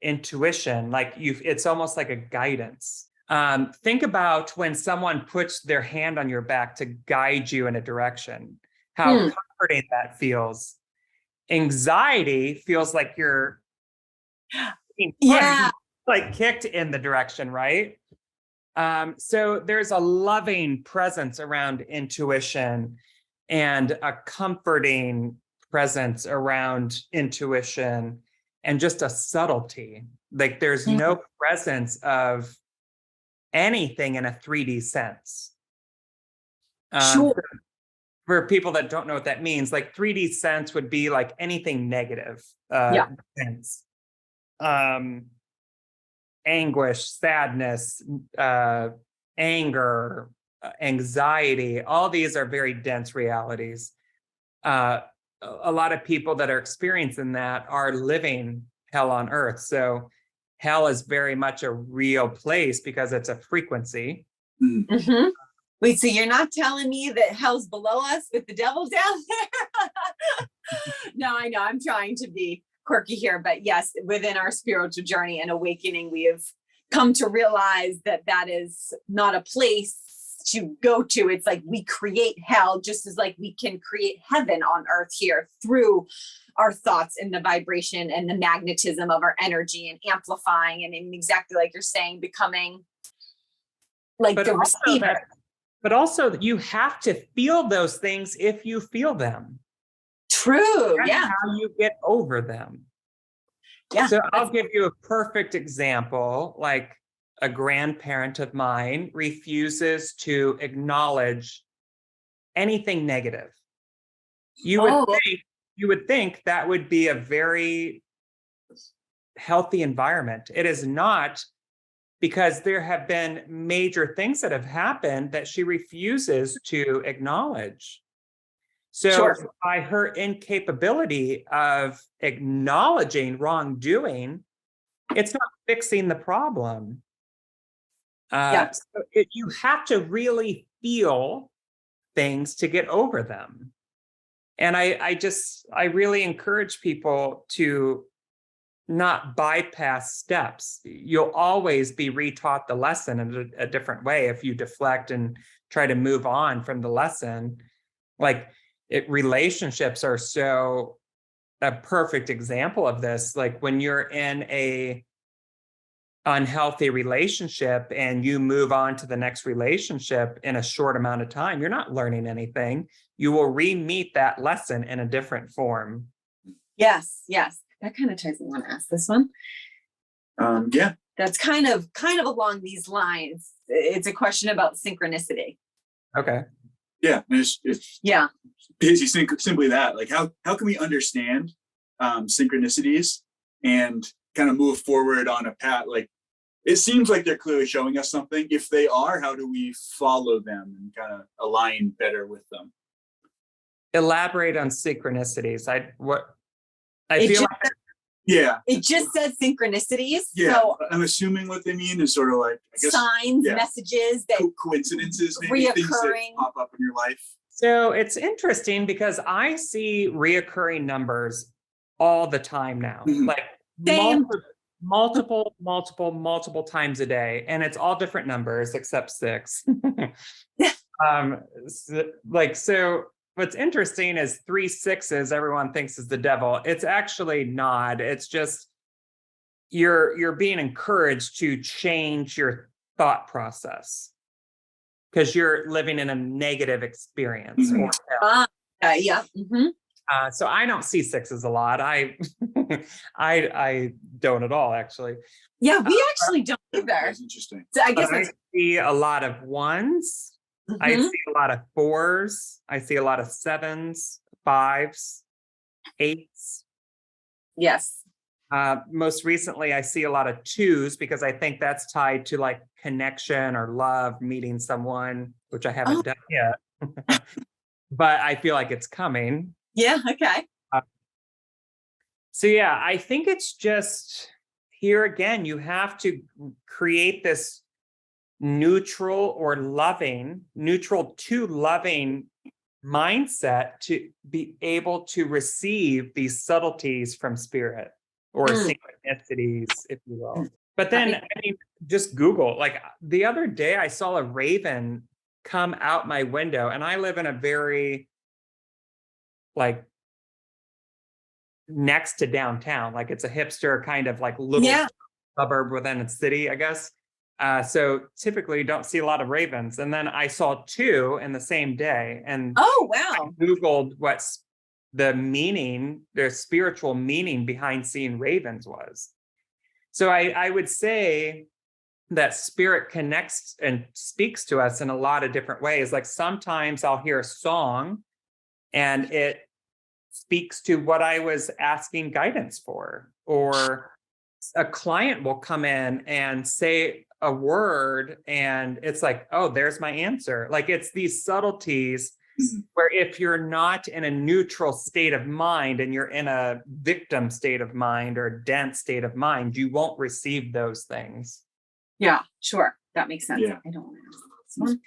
intuition. It's almost like a guidance. Think about when someone puts their hand on your back to guide you in a direction, how comforting that feels. Anxiety feels like you're being like kicked in the direction, right? So there's a loving presence around intuition and a comforting presence around intuition, and just a subtlety. Like there's no presence of anything in a 3D sense. Sure. For people that don't know what that means, like 3D sense would be like anything negative sense. Anguish, sadness, anger, anxiety, all these are very dense realities. a lot of people that are experiencing that are living hell on earth. So hell is very much a real place because it's a frequency. Mm-hmm. Wait, so you're not telling me that hell's below us with the devil down there? No, I know. I'm trying to be quirky here, but yes, within our spiritual journey and awakening, we have come to realize that that is not a place to go to. It's like we create hell just as like we can create heaven on earth here through our thoughts and the vibration and the magnetism of our energy and amplifying and exactly like you're saying, becoming like the receiver. But also you have to feel those things if you feel them. True. That's yeah. how you get over them. Yeah. So I'll give you a perfect example. Like a grandparent of mine refuses to acknowledge anything negative. You would think that would be a very healthy environment. It is not, because there have been major things that have happened that she refuses to acknowledge. So by her incapability of acknowledging wrongdoing, it's not fixing the problem. So you have to really feel things to get over them. And I really encourage people to not bypass steps. You'll always be retaught the lesson in a different way if you deflect and try to move on from the lesson. Like relationships are so a perfect example of this. Like when you're in a unhealthy relationship and you move on to the next relationship in a short amount of time, you're not learning anything. You will re-meet that lesson in a different form. Yes. That kind of ties. I want to ask this one. That's kind of along these lines. It's a question about synchronicity. Okay. Yeah. It's simply that. Like how can we understand synchronicities and kind of move forward on a path? Like it seems like they're clearly showing us something. If they are, how do we follow them and kind of align better with them? Elaborate on synchronicities. It just says synchronicities. Yeah, so I'm assuming what they mean is sort of like, I guess, signs, messages that coincidences, maybe things that reoccurring pop up in your life. So it's interesting because I see reoccurring numbers all the time now, like multiple times a day, and it's all different numbers except 6. So what's interesting is 3 6s everyone thinks is the devil. It's actually not. It's just you're being encouraged to change your thought process because you're living in a negative experience. So I don't see 6s a lot. I don't at all, actually. Yeah, we actually don't either. That's interesting. So I guess I see a lot of 1s. I see a lot of 4s. I see a lot of 7s, 5s, 8s. Yes. Most recently, I see a lot of 2s because I think that's tied to like connection or love, meeting someone, which I haven't done yet. But I feel like it's coming. Yeah. Okay. So yeah, I think it's just here again, you have to create this neutral to loving mindset to be able to receive these subtleties from spirit or synchronicities, if you will. But then, just Google. Like the other day, I saw a raven come out my window, and I live in a very next to downtown. Like it's a hipster kind of like little suburb within a city, I guess. So typically you don't see a lot of ravens. And then I saw 2 in the same day. And I Googled what's the spiritual meaning behind seeing ravens was. So I would say that spirit connects and speaks to us in a lot of different ways. Like sometimes I'll hear a song and it speaks to what I was asking guidance for, or a client will come in and say a word and it's like, oh, there's my answer. Like it's these subtleties where if you're not in a neutral state of mind and you're in a victim state of mind or a dense state of mind, you won't receive those things. Yeah, sure. That makes sense. Yeah. I don't want to ask this one.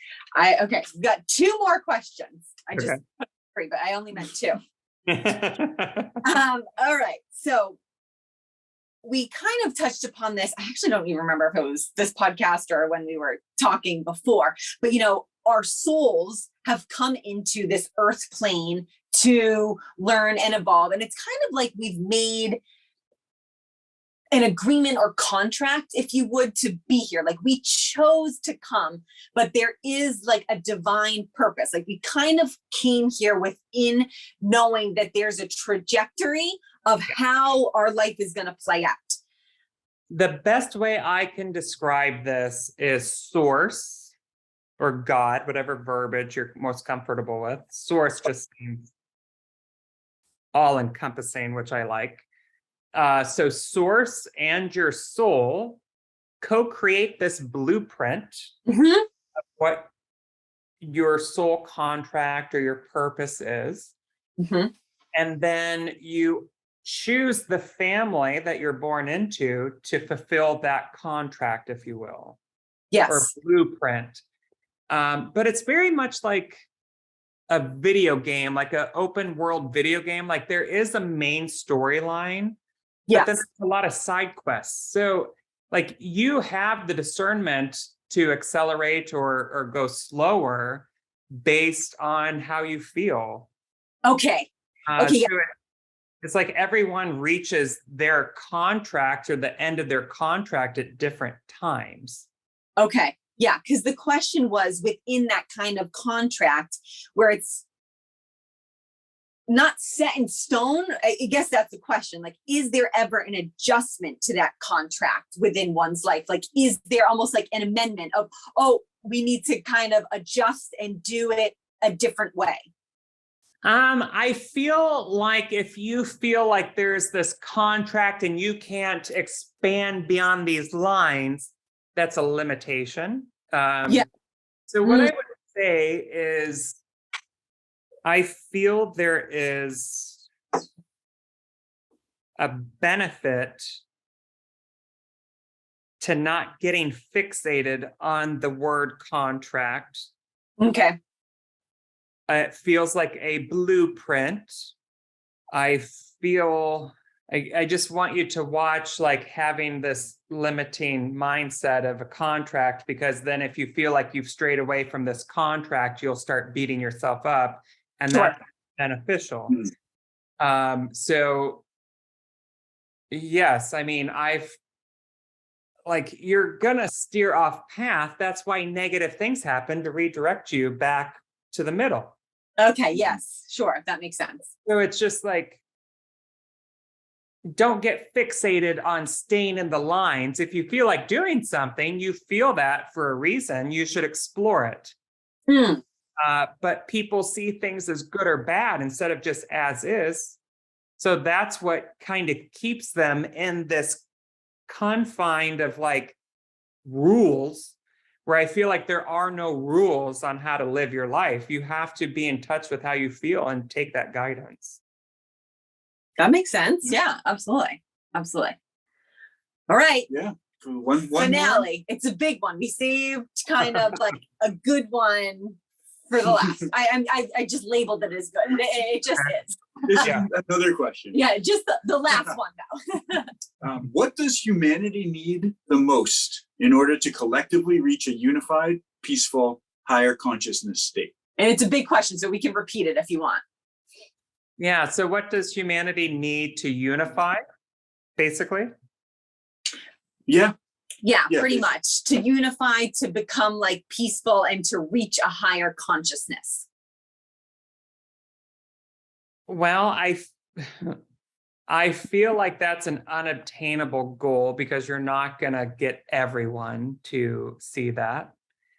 Okay, we've got 2 more questions. I just put 3, but I only meant 2. All right. So we kind of touched upon this. I actually don't even remember if it was this podcast or when we were talking before, but our souls have come into this earth plane to learn and evolve. And it's kind of like we've made an agreement or contract, if you would, to be here. Like we chose to come, but there is like a divine purpose. Like we kind of came here within knowing that there's a trajectory of how our life is going to play out. The best way I can describe this is source or God, whatever verbiage you're most comfortable with. Source just seems all encompassing, which I like. So source and your soul co-create this blueprint of what your soul contract or your purpose is. And then you choose the family that you're born into to fulfill that contract, if you will. Yes. Or blueprint. But it's very much like a video game, like an open world video game. Like there is a main storyline. Yes. But then there's a lot of side quests. So like you have the discernment to accelerate or go slower based on how you feel. Okay. Okay. So it's like everyone reaches their contract or the end of their contract at different times. Okay. Yeah. Because the question was within that kind of contract where it's not set in stone. I guess that's the question. Like, is there ever an adjustment to that contract within one's life? Like, is there almost like an amendment of, oh, we need to kind of adjust and do it a different way? I feel like if you feel like there's this contract and you can't expand beyond these lines, that's a limitation. So what I would say is, I feel there is a benefit to not getting fixated on the word contract. Okay. It feels like a blueprint. I just want you to watch like having this limiting mindset of a contract, because then if you feel like you've strayed away from this contract, you'll start beating yourself up. And that's beneficial. So yes, I mean, you're gonna steer off path. That's why negative things happen, to redirect you back to the middle. Okay. Yes, sure. That makes sense. So it's just like, don't get fixated on staying in the lines. If you feel like doing something, you feel that for a reason, you should explore it. But people see things as good or bad instead of just as is. So that's what kind of keeps them in this confined of like rules, where I feel like there are no rules on how to live your life. You have to be in touch with how you feel and take that guidance. That makes sense. Yeah, absolutely. Absolutely. All right. Yeah. One finale. It's a big one. We saved kind of like a good one for the last. I just labeled it as good. It just is. This is another question. Yeah, just the last one though. What does humanity need the most in order to collectively reach a unified, peaceful, higher consciousness state? And it's a big question, so we can repeat it if you want. Yeah. So what does humanity need to unify, basically? Yeah, pretty much. To unify, to become like peaceful and to reach a higher consciousness. Well, I feel like that's an unobtainable goal, because you're not going to get everyone to see that.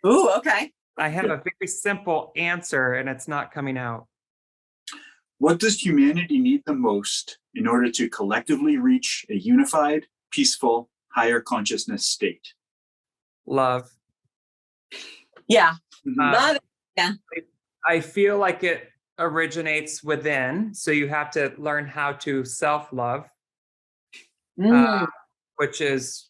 Ooh, okay. I have a very simple answer, and it's not coming out. What does humanity need the most in order to collectively reach a unified, peaceful, higher consciousness state? Love. Yeah. Love it. Yeah. I feel like it originates within. So you have to learn how to self-love, Mm. which is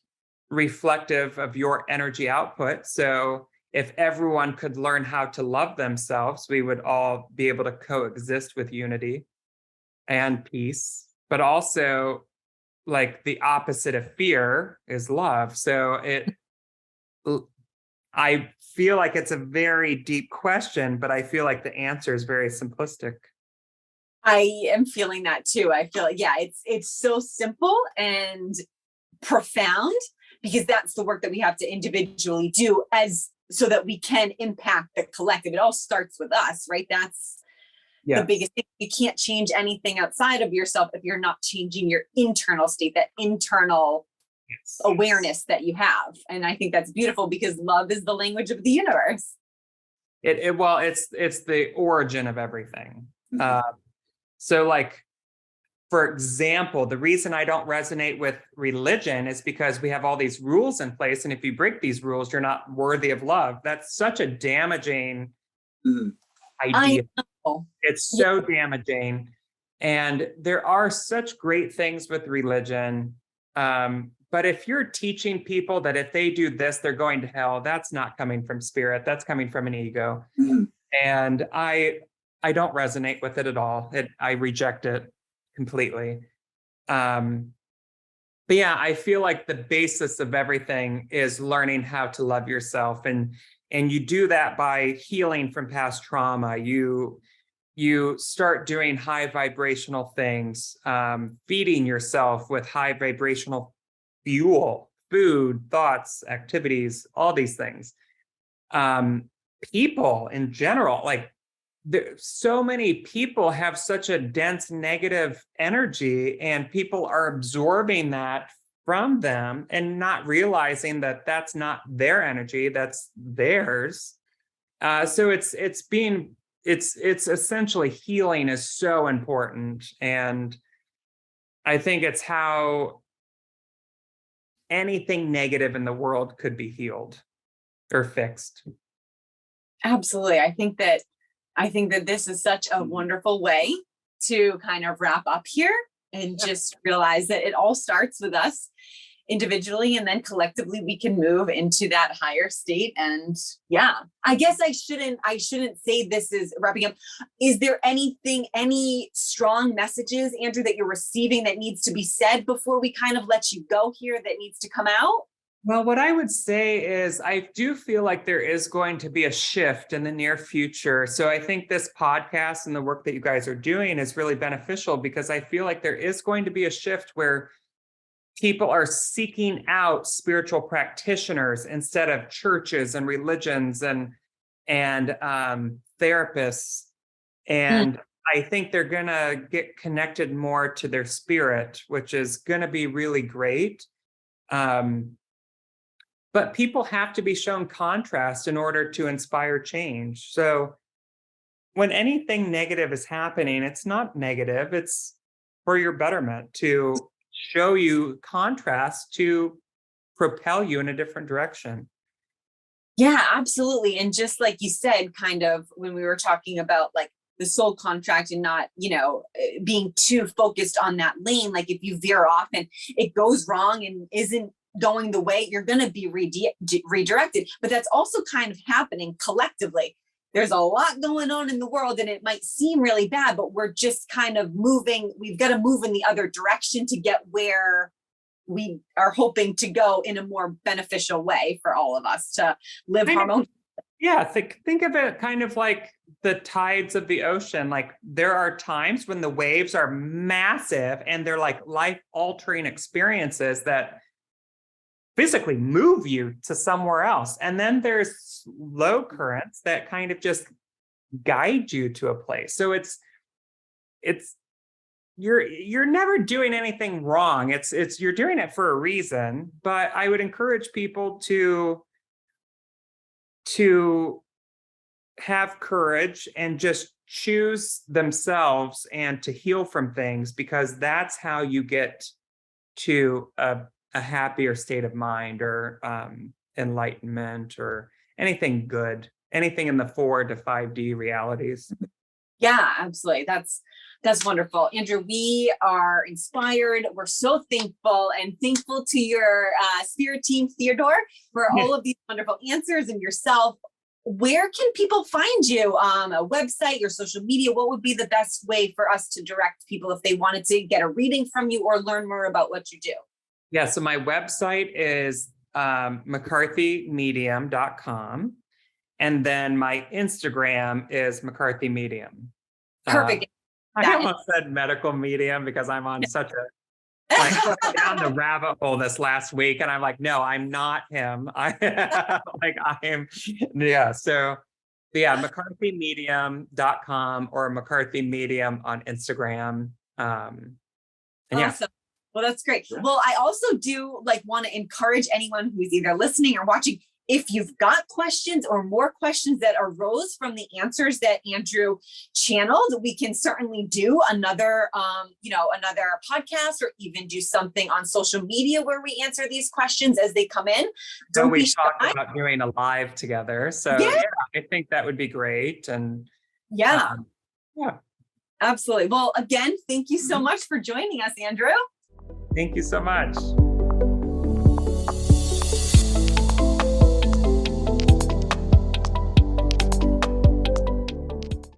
reflective of your energy output. So if everyone could learn how to love themselves, we would all be able to coexist with unity and peace. But also, like, the opposite of fear is love. So I feel like it's a very deep question, but I feel like the answer is very simplistic. I am feeling that too. I feel like, yeah, it's so simple and profound, because that's the work that we have to individually do as so that we can impact the collective. It all starts with us, right? That's the biggest thing. You can't change anything outside of yourself if you're not changing your internal state, that internal awareness that you have. And I think that's beautiful, because love is the language of the universe. It's the origin of everything. So, like, for example, the reason I don't resonate with religion is because we have all these rules in place, and if you break these rules, you're not worthy of love. That's such a damaging idea. It's so damaging. And there are such great things with religion. But if you're teaching people that if they do this, they're going to hell, that's not coming from spirit. That's coming from an ego. And I don't resonate with it at all. I reject it completely. But yeah, I feel like the basis of everything is learning how to love yourself. And you do that by healing from past trauma. You start doing high vibrational things, feeding yourself with high vibrational fuel, food, thoughts, activities, all these things. People in general, like, so many people have such a dense negative energy, and people are absorbing that from them and not realizing that that's not their energy, that's theirs. So it's essentially, healing is so important. And I think it's how anything negative in the world could be healed or fixed. Absolutely. I think that this is such a wonderful way to kind of wrap up here, and just realize that it all starts with us individually, and then collectively we can move into that higher state. And yeah, I guess I shouldn't say this is wrapping up. Is there any strong messages, Andrew, that you're receiving that needs to be said before we kind of let you go here, that needs to come out? Well, what I would say is I do feel like there is going to be a shift in the near future. So I think this podcast and the work that you guys are doing is really beneficial, because I feel like there is going to be a shift where people are seeking out spiritual practitioners instead of churches and religions and therapists. And I think they're going to get connected more to their spirit, which is going to be really great. But people have to be shown contrast in order to inspire change. So when anything negative is happening, it's not negative, it's for your betterment, to show you contrast, to propel you in a different direction. Yeah, absolutely. And just like you said, kind of when we were talking about like the soul contract and not, being too focused on that lane, like if you veer off and it goes wrong and isn't going the way, you're going to be redirected. But that's also kind of happening collectively. There's a lot going on in the world, and it might seem really bad, but we're just kind of moving. We've got to move in the other direction to get where we are hoping to go in a more beneficial way for all of us to live harmoniously. Yeah, think of it kind of like the tides of the ocean. Like, there are times when the waves are massive and they're like life-altering experiences that physically move you to somewhere else. And then there's low currents that kind of just guide you to a place. So you're never doing anything wrong. You're doing it for a reason. But I would encourage people to have courage and just choose themselves and to heal from things, because that's how you get to a happier state of mind, or enlightenment, or anything good. anything in the 4 to 5D realities. Yeah, absolutely. That's wonderful. Andrew, we are inspired. We're so thankful to your spirit team, Theodore, for all of these wonderful answers, and yourself. Where can people find you? A website, your social media? What would be the best way for us to direct people if they wanted to get a reading from you or learn more about what you do? Yeah, so my website is McCarthyMedium.com. And then my Instagram is McCarthyMedium. Perfect. I almost said medical medium because I'm on such a, like, down the rabbit hole this last week. And I'm like, no, I'm not him. So yeah, McCarthyMedium.com or McCarthyMedium on Instagram. And yeah. Awesome. Well, that's great. Well, I also do want to encourage anyone who's either listening or watching, if you've got questions or more questions that arose from the answers that Andrew channeled, we can certainly do another podcast or even do something on social media where we answer these questions as they come in. So we talked about doing a live together. So yeah, I think that would be great. And yeah, absolutely. Well, again, thank you so much for joining us, Andrew. Thank you so much.